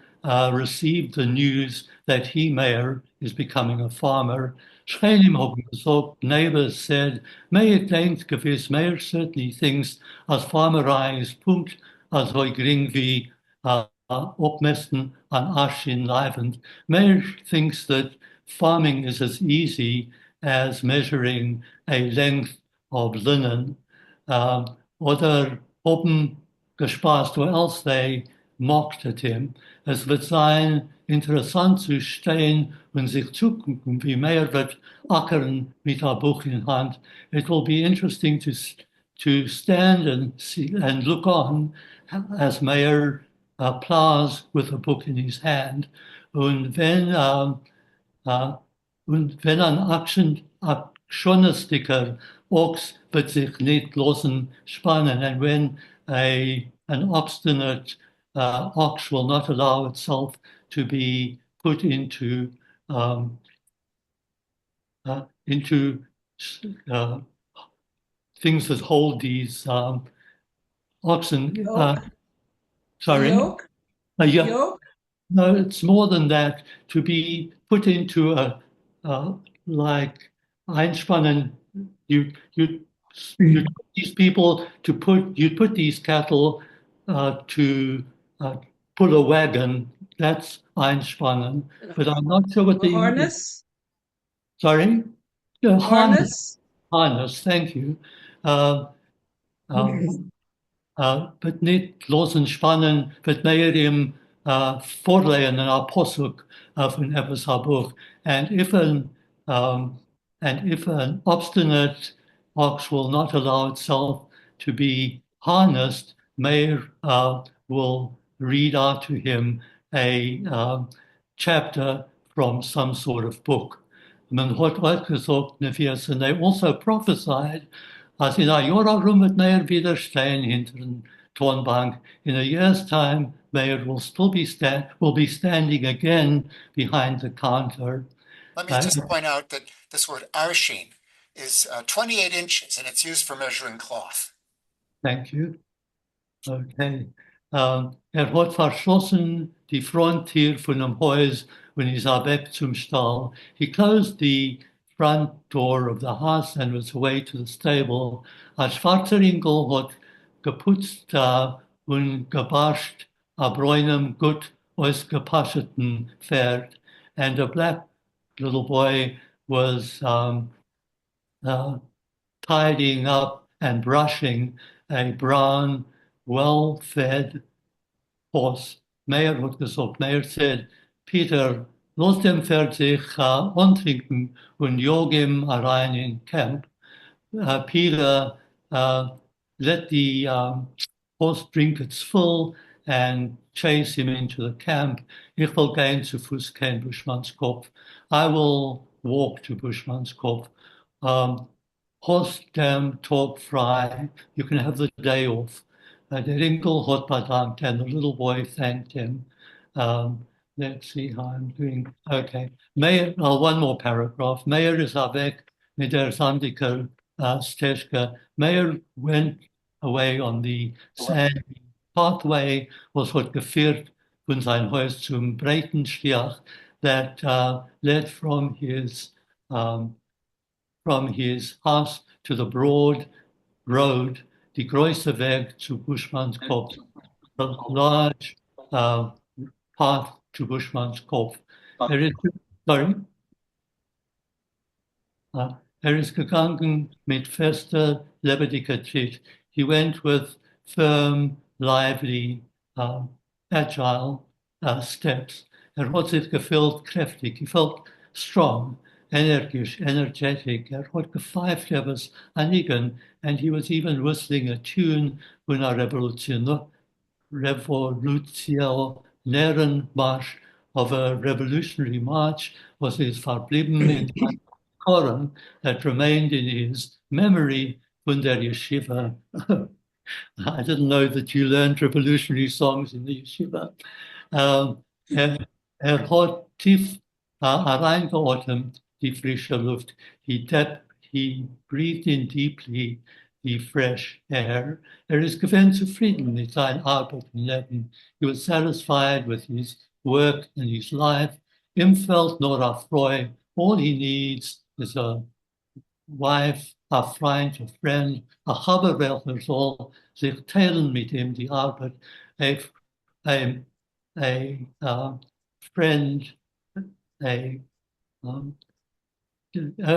received the news that he, Mayor, is becoming a farmer. Schrenim haben gesagt, neighbors said, Mayor denkt gewiss, Mayor certainly thinks as farmerei is punkt as hoi gering wie opmesten an ash in Livent. Mayor thinks that farming is as easy as measuring a length of linen. Oder oben gespaßt, or else they mocked at him. Es wird sein interessant zu stehen und sich zugucken, wie Meir wird ackern mit einem Buch in Hand. It will be interesting to stand and see and look on as Meir plows with a book in his hand. Und wenn ein actionistiker ox wird sich nicht losen spannen, and when an obstinate ox will not allow itself to be put into things that hold these oxen. Sorry? Yoke? Yeah. Yoke? No, it's more than that. To be put into a like einspannen, you these people to put these cattle to pull a wagon. That's einspannen. But I'm not sure what the Harness? Sorry, Harness? Harness. Thank you. But nicht losen spannen, wird mehr im vorlegen in our posuk von etwas Buch. And if an obstinate ox will not allow itself to be harnessed, Meir will read out to him a chapter from some sort of book. Men hat ook gesagt, and they also prophesied as in a year room at Meir wieder stehen hinter den Tonbank. In a year's time, Meir will be standing again behind the counter. Let me just point out that this word arshin is 28 inches, and it's used for measuring cloth. Thank you. Okay. Hat verschlossen die Frontier von dem Haus und ist weg zum Stall. He closed the front door of the house and was away to the stable. A schwarzer Ingel hat geputzt und gebarscht a bräunem gut ausgepascheten Pferd. And a black little boy was tidying up and brushing a brown, well-fed horse. Meir hat gesagt, Meir said, Peter, los dem Pferd sich antrinken und jog ihm rein in camp. Peter, let the horse drink its fill and chase him into the camp. Ich will gehen zu Fuß kein Buschmannskopf. I will walk to Buschmannskopf. Horse dem Tag frei. You can have the day off. Der Enkel hat bedankt, and the little boy thanked him. Let's see how I'm doing. Okay. Meir, one more paragraph. Meir is weg mit der Sandiker Steshka. Meir went away on the sandy pathway, was hat geführt von sein Haus zum breiten Stiach that led from his house to the broad road, die große Weg zu Buschmannskopf, the large path to Buschmannskopf. Sorry. Is gegangen mit fester, lebendiger Tritt. He went with firm, lively, agile steps. Hat sich gefühlt kräftig. He felt strong. energisch, energetic. Had gepfeift was anigen, and he was even whistling a tune when a revolutionären march of a revolutionary march was his verblieben in Koran that remained in his memory when der yeshiva. I didn't know that you learned revolutionary songs in the yeshiva. Er, hat tief reingeatmet, die frische Luft. He breathed in deeply the fresh air. Ist gewinn zufrieden mit sein Arbeit im Leben. He was satisfied with his work and his life. Ihm fällt nur auf Freude. All he needs is a wife, a friend, a Haber, welcher soll sich teilen mit ihm die Arbeit. A friend, a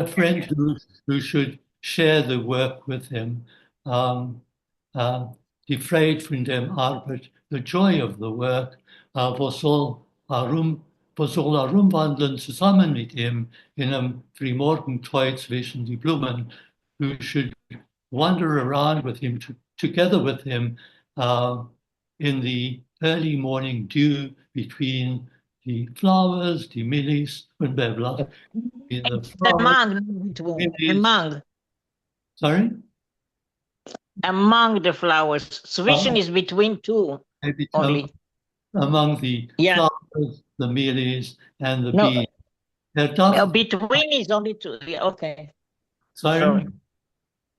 friend who should share the work with him. Die Freude von dem Arbeit, the joy of the work, was soll herumwandeln zusammen mit ihm in einem Frühmorgenteil zwischen die Blumen, who should wander around with him, together with him, in the early morning dew between the flowers, the lilies, and Bebla. In the among. Sorry? Among the flowers. Zwischen is between two only. Among the flowers, the lilies, and the bees. Between is only two. Okay. Sorry.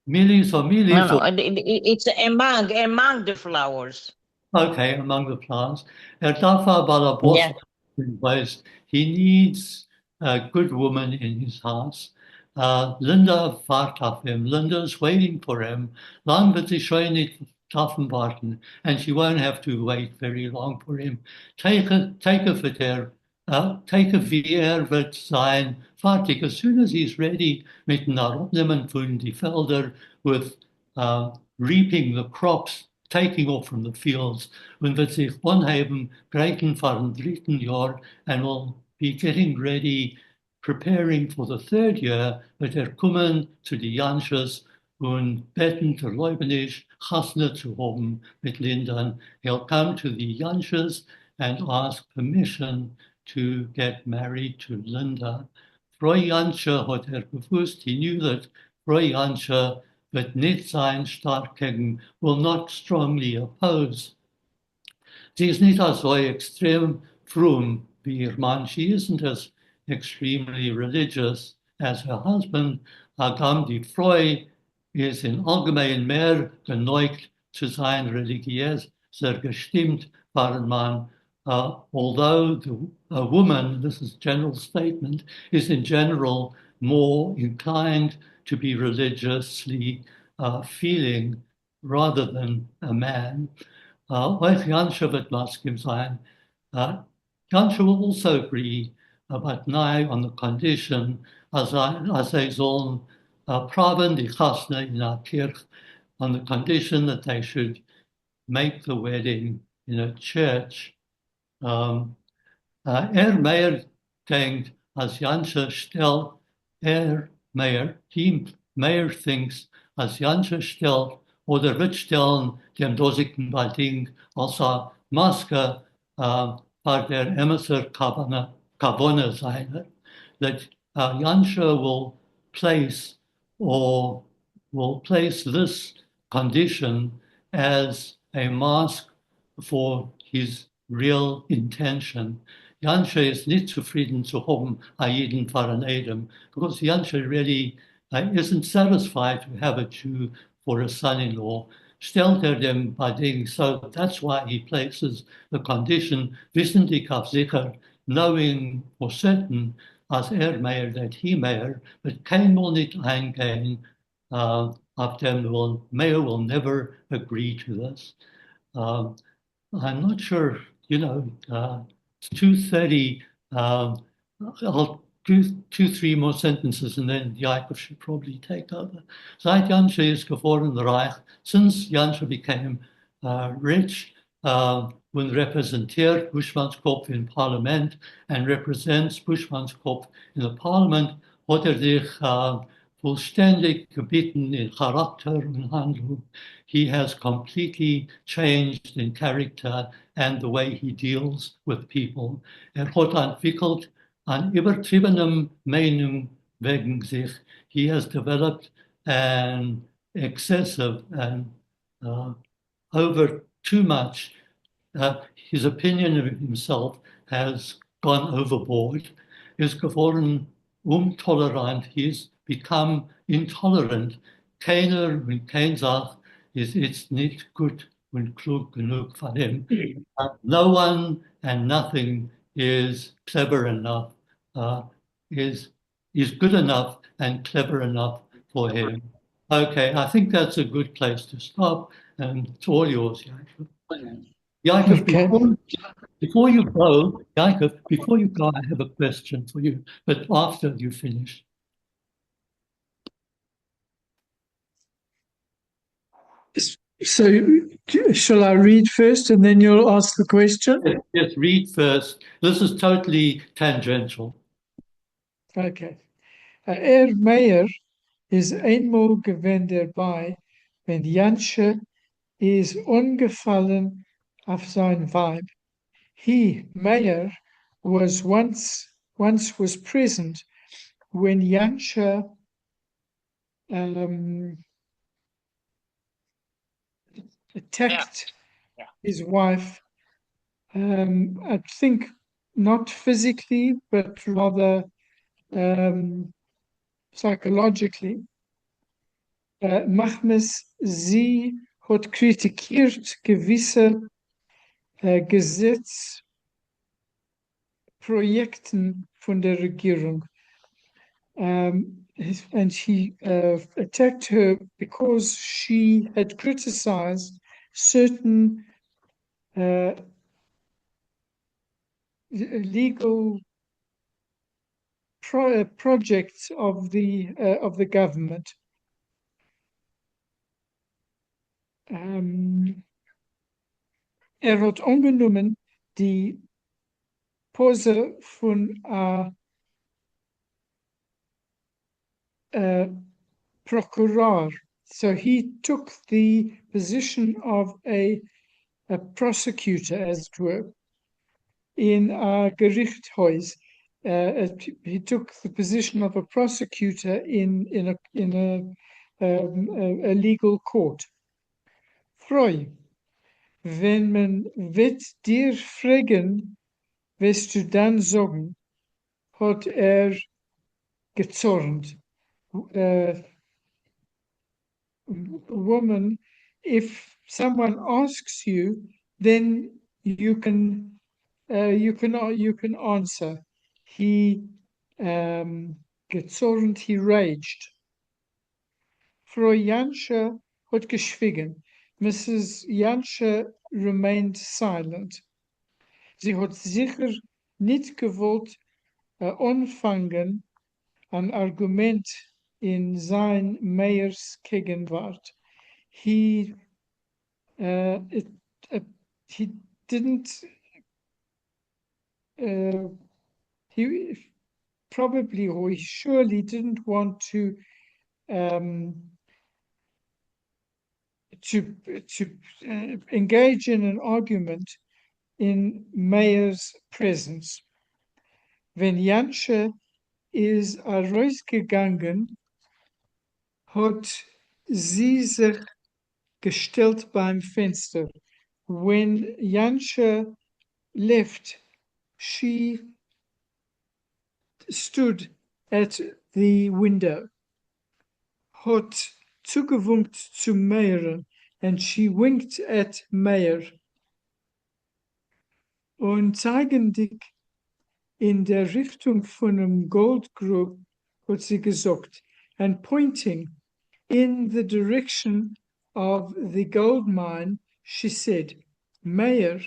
Lilies or lilies? No, it's among the flowers. Okay, among the plants. He needs a good woman in his house. Linda wartet auf him. Linda's waiting for him. Lang wird sie schon nicht auf ihn warten. And she won't have to wait very long for him. Take a wie wird sein fertig. As soon as he's ready mit dem Abnehmen von die Felder with reaping the crops, taking off from the fields, when wird sich anheben, breiten für den dritten Jahr, and will be getting ready, preparing for the third year, wird kommen zu die Janschers und beten der Leubenisch, Chasne zu haben mit Lindern. He'll come to the Janschers and ask permission to get married to Linda. Frau Janscher hat gewusst, he knew that Frau Janscher wird nicht sein stark gegen, will not strongly oppose. Sie ist nicht so extrem fromm wie ihr Mann. She isn't as extremely religious as her husband. Die Frau ist in allgemein mehr geneigt zu sein religiös, sehr gestimmt war ein Mann. Although a woman, this is a general statement, is in general more inclined to be religiously feeling rather than a man. Euch Janscha wird Maskim sein. Janscha will also agree, but now on the condition, as they sollen praven die Chasne in our kirch, on the condition that they should make the wedding in a church. Meyer denkt, als Janscha stellt, Meyer thinks, als Janscha stellt, oder wird stellen, dem dosigen Bading, als a Maske bei der Emerser Kavone sein, that Janscha will place this condition as a mask for his real intention. Janscha is nicht zufrieden zu haben, jeden für Adam, because Janscha really isn't satisfied to have a Jew for a son-in-law. Stellt dem Bading, so that's why he places the condition, wissentlich auf sicher, knowing for certain, as Meyer that he Meyer, but kein will nicht eingehen, auf dem Meyer will never agree to this. I'm not sure, it's 2:30. I'll do 2-3 more sentences and then Jacob should probably take over. Seit Janscha ist geworden reich, since Janscha became rich, when repräsentiert Buschmannskopf in Parliament and represents Buschmannskopf in the Parliament, hat sich vollständig gebeten in Charakter und Handlung. He has completely changed in character and the way he deals with people. Hat entwickelt an übertriebenem Meinung wegen sich. He has developed an excessive and over too much. His opinion of himself has gone overboard. Is geworden untolerant. He's become intolerant. Keiner und kein sagt, ist jetzt nicht gut und klug genug für him. No one and nothing is clever enough, is good enough and clever enough for him. Okay, I think that's a good place to stop, and it's all yours, Jacob. Jacob, Okay. before you go, Jacob, before you go, I have a question for you, but after you finish. So shall I read first and then you'll ask the question? Yes, read first. This is totally tangential. Okay. Meyer is eenmaal gewend erbij, wenn Jansche is ongefallen auf sein Weib. He, Meyer, was once was present when Jansche attacked his wife, I think not physically, but rather psychologically. Mahmes sie hat kritikiert gewisse Gesetzprojekten von der Regierung. And he attacked her because she had criticized certain legal projects of the government. Hat angenommen die Pose von prokuror. So he took the position of a prosecutor, as it were, in a Gerichtshaus. He took the position of a prosecutor in a legal court. Freu, wenn man wird dir fragen, wirst du dann sagen, hat gezornt. Woman, if someone asks you, then you can answer. He gezornt, he raged. Frau Jansche hat geschwiegen. Mrs. Jansche remained silent. Sie hat sicher nicht gewollt anfangen an Argument in sein Meyers Gegenwart. He didn't. He probably, or he surely didn't want to engage in an argument in Meyer's presence. Wenn Jansche is rausgegangen, hat sie sich gestellt beim Fenster. When Jansche left, she stood at the window. Hat zugewunkt zu Meyer, and she winked at Meyer. Und zeigendig in der Richtung von einem Goldgrub, hat sie gesagt, and pointing in the direction of the gold mine, she said, Meyer,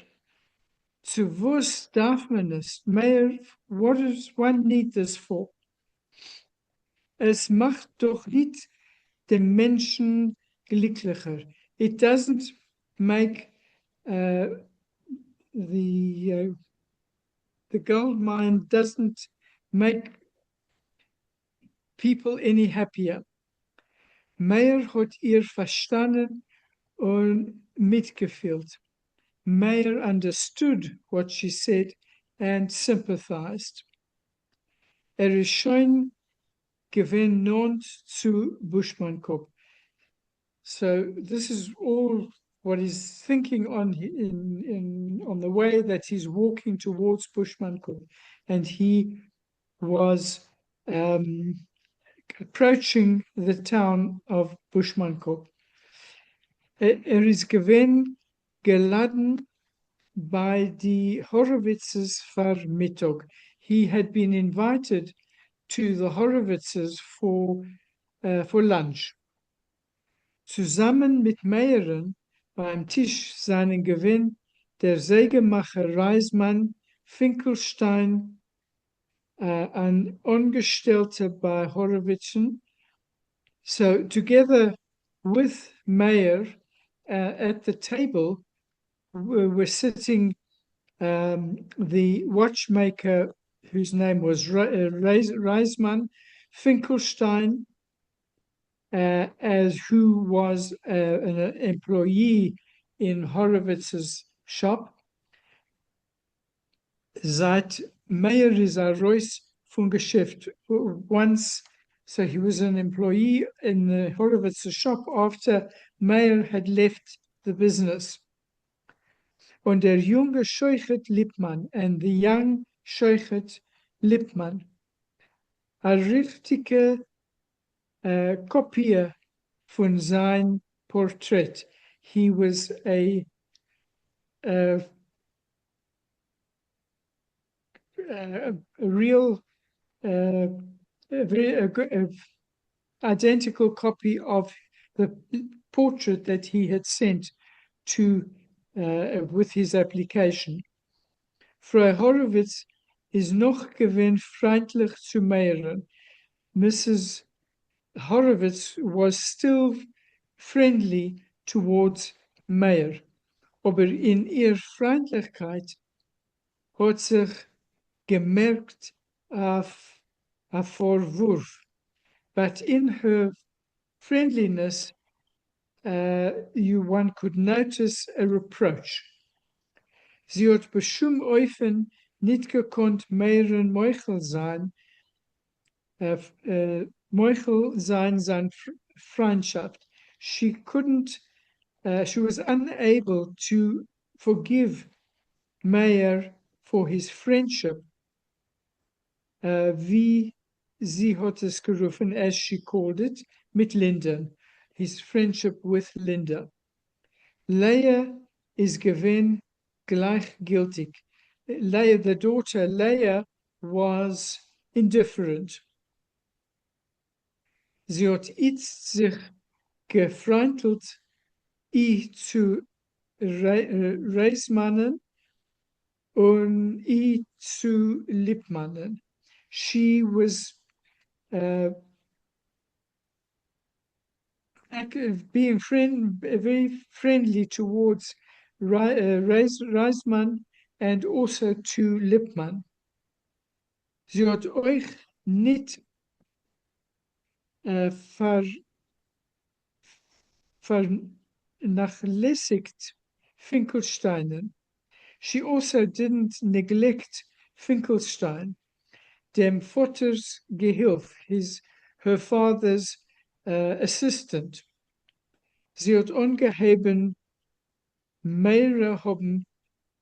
zu was darf man es? Meyer, what does one need this for? Es macht doch nicht den Menschen glücklicher. It doesn't make the gold mine doesn't make people any happier. Meyer hat ihr verstanden und mitgefühlt. Meyer understood what she said and sympathized. Ist schon gewinnt zu Bushmankop. So this is all what he's thinking on the way that he's walking towards Bushmankop, and he was approaching the town of Bushmankop. Is gewinn geladen by the Horowitzes for Mittag. He had been invited to the Horowitzes for lunch. Zusammen mit Meyeren beim Tisch seinen Gewinn der Sägemacher Reismann Finkelstein, ein Angestellter bei Horowitzen. So together with Meyer at the table were sitting the watchmaker whose name was Reismann Finkelstein, as who was an employee in Horowitz's shop. Seit Meyer is a Reus von Geschäft. Once, so he was an employee in the Horowitz's shop after Meyer had left the business. Und der junge Scheuchet Lippmann, and the young Scheuchet Lippmann, a richtige Kopie von sein Portrait. He was a real, identical copy of the portrait that he had sent to with his application. Frau Horowitz is noch gewinn freundlich zu Meyeren. Mrs. Horowitz was still friendly towards Meyer, aber in ihr Freundlichkeit hat sich gemerkt auf a Vorwurf. But in her friendliness, one could notice a reproach. Sie hat beschum Eufen nicht gekonnt Meyeren Meuchel sein, Meuchel sein Freundschaft. She couldn't, she was unable to forgive Meyer for his friendship, wie sie hat es gerufen, as she called it, mit Linda, his friendship with Linda. Leah is gewinn gleichgültig. Leah, the daughter, Leah was indifferent. Sie hat jetzt sich gefreundelt, zu Reismannen und zu Lippmannen. She was being very friendly towards Reismann and also to Lippmann. Sie hat euch nicht vernachlässigt Finkelsteinen. She also didn't neglect Finkelstein, dem Vaters Gehilf, her father's assistant. Sie hat angeheben, mehrere haben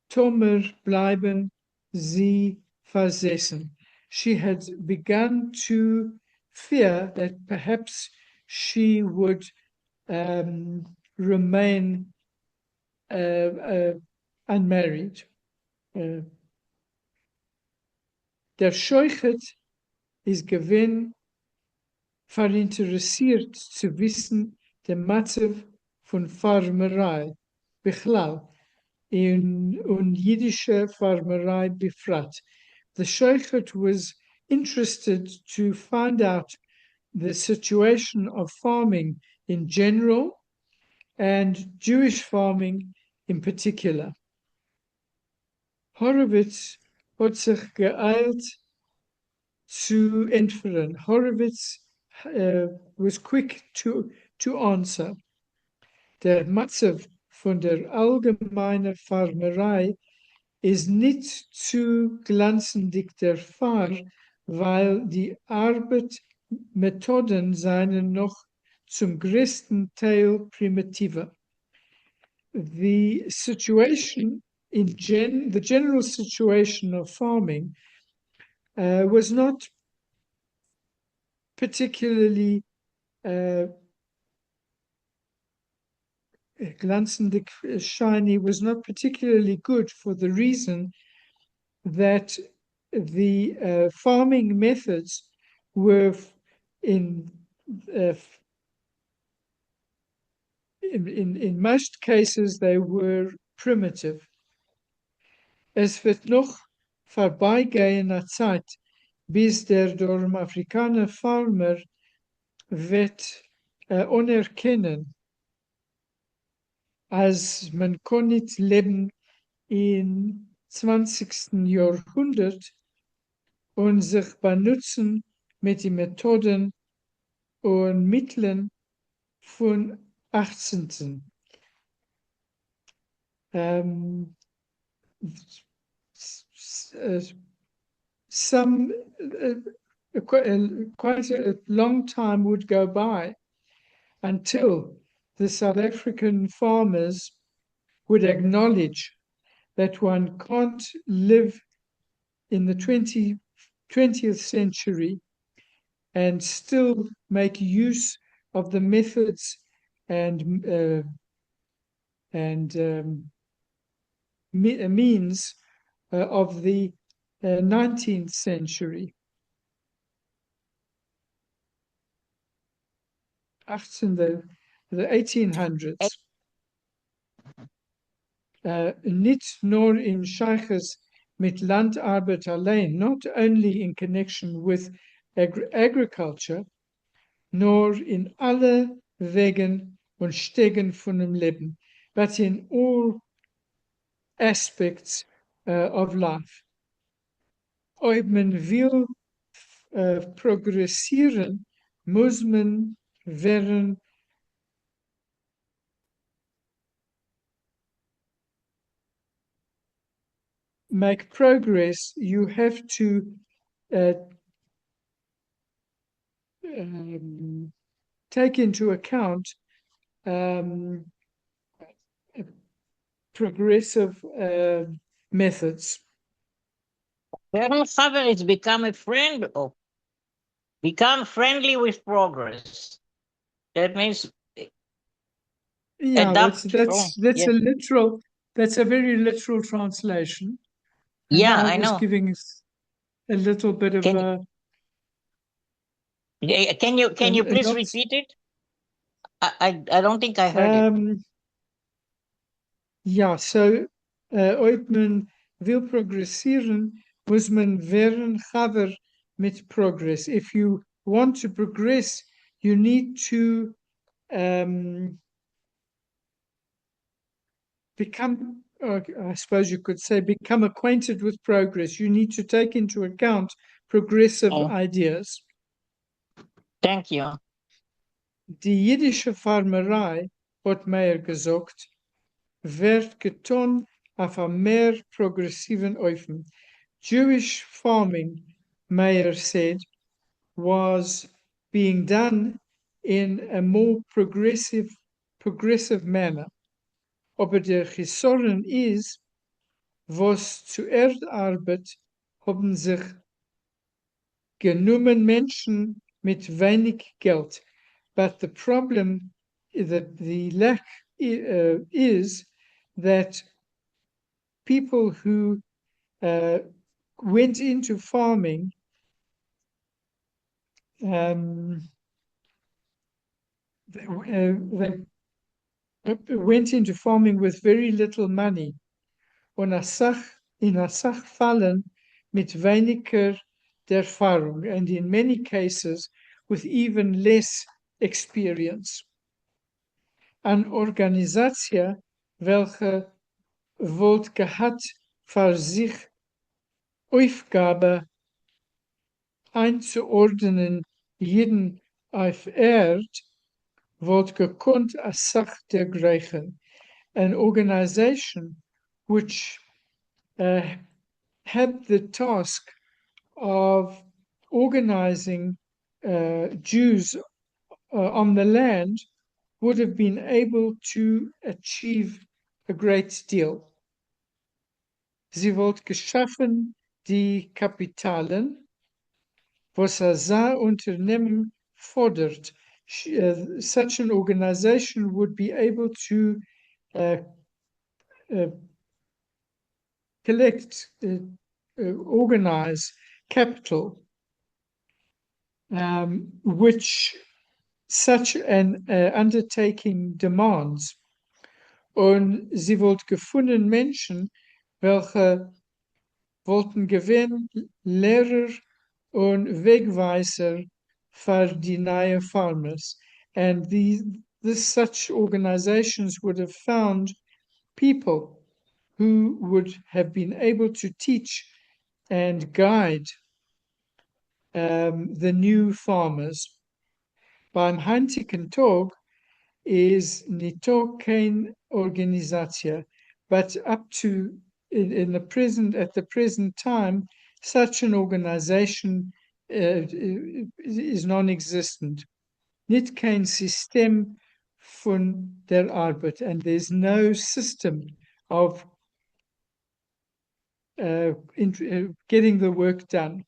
Tomer bleiben sie versessen. She had begun to fear that perhaps she would remain unmarried. Der Scheuchet ist gewinn verinteressiert zu wissen der Matzev von Farmerei, Bichlal, und jüdische Farmerei befrat. The Scheuchet was interested to find out the situation of farming in general and Jewish farming in particular. Horowitz hat sich geeilt zu entfernen. Horowitz was quick to answer. Der Matzev von der allgemeinen Farmerei ist nicht zu glanzendig der Fall, weil die Arbeitsmethoden seien noch zum größten Teil primitiver. The situation the general situation of farming was not particularly glanzendig shiny, was not particularly good for the reason that the farming methods were in most cases they were primitive. Es wird noch vorbeigehen eine Zeit, bis der Afrikaner Farmer wird anerkennen, als man kann nicht leben im 20. Jahrhundert und sich benutzen mit den Methoden und Mitteln von 18. Quite a long time would go by until the South African farmers would acknowledge that one can't live in the 20th century and still make use of the methods and means of the 19th century. The 1800s. Nicht nur in Scheiches mit Landarbeit allein, not only in connection with agriculture, nor in alle Wegen und Stegen von dem Leben, but in all aspects of life. Ob man will progressieren, muss man make progress, you have to take into account progressive methods. Bernhaber has become a friend of, become friendly with progress. That means that's a literal. That's a very literal translation. And I was giving a little bit of Can you please repeat it? I don't think I heard it. Ja, so ob man will progressieren, muss man Chaver mit progress. If you want to progress, you need to become, I suppose you could say, become acquainted with progress. You need to take into account progressive ideas. Thank you. Die jiddische Farmerei, hat Meyer gesagt, wird getan auf einem mehr progressiven Öfen. Jewish farming, Meyer said, was being done in a more progressive manner. Aber der Chisoren ist, was zu Erdarbeit haben sich genommen Menschen mit wenig Geld. But the problem, the lack is that people who went into farming they went into farming with very little money. Und in a Sach fallen mit weniger Erfahrung, and in many cases with even less experience. An Organisatie, welche wollt gehabt für sich Aufgabe einzuordnen, jeden auf Erd wird gekonnt als Sach dergleichen, an organization which had the task of organizing Jews on the land would have been able to achieve a great deal. Sie wird geschaffen die Kapitalen, was sein Unternehmen fordert. Such an organization would be able to collect, organize capital, which such an undertaking demands. Und sie wird gefunden Menschen, welche wollten gewinnen Lehrer und Wegweiser für die neue farmers. And such organizations would have found people who would have been able to teach and guide the new farmers. Beim heutigen Tag is nicht kein Organisation, but up to in the present at the present time, such an organization is non-existent. Nicht kein System von der Arbeit, and there's no system of getting the work done.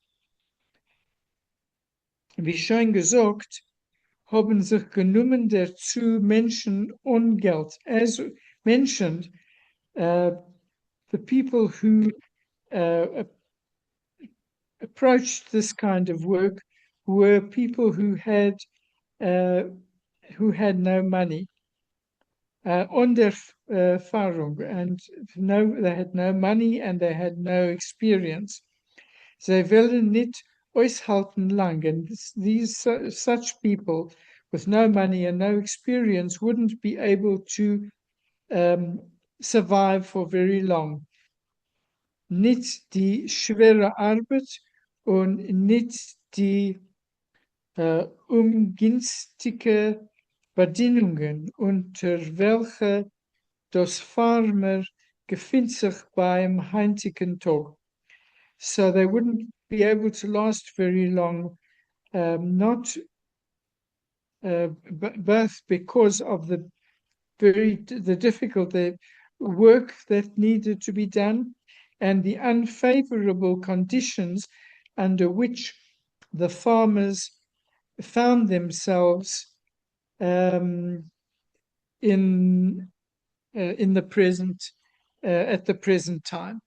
Wie schon gesagt, haben sich genommen dazu Menschen und Geld. As mentioned, the people who approached this kind of work were people who had no money on their Erfahrung, and they had no money and they had no experience. They willen nicht aushalten lang, and such people with no money and no experience wouldn't be able to survive for very long. Nicht die schwere Arbeit und nicht die ungünstige Bedingungen, unter welche das Farmer befindet sich beim heutigen Tag. So they wouldn't be able to last very long, not both because of the difficult work that needed to be done and the unfavorable conditions under which the farmers found themselves in the present at the present time.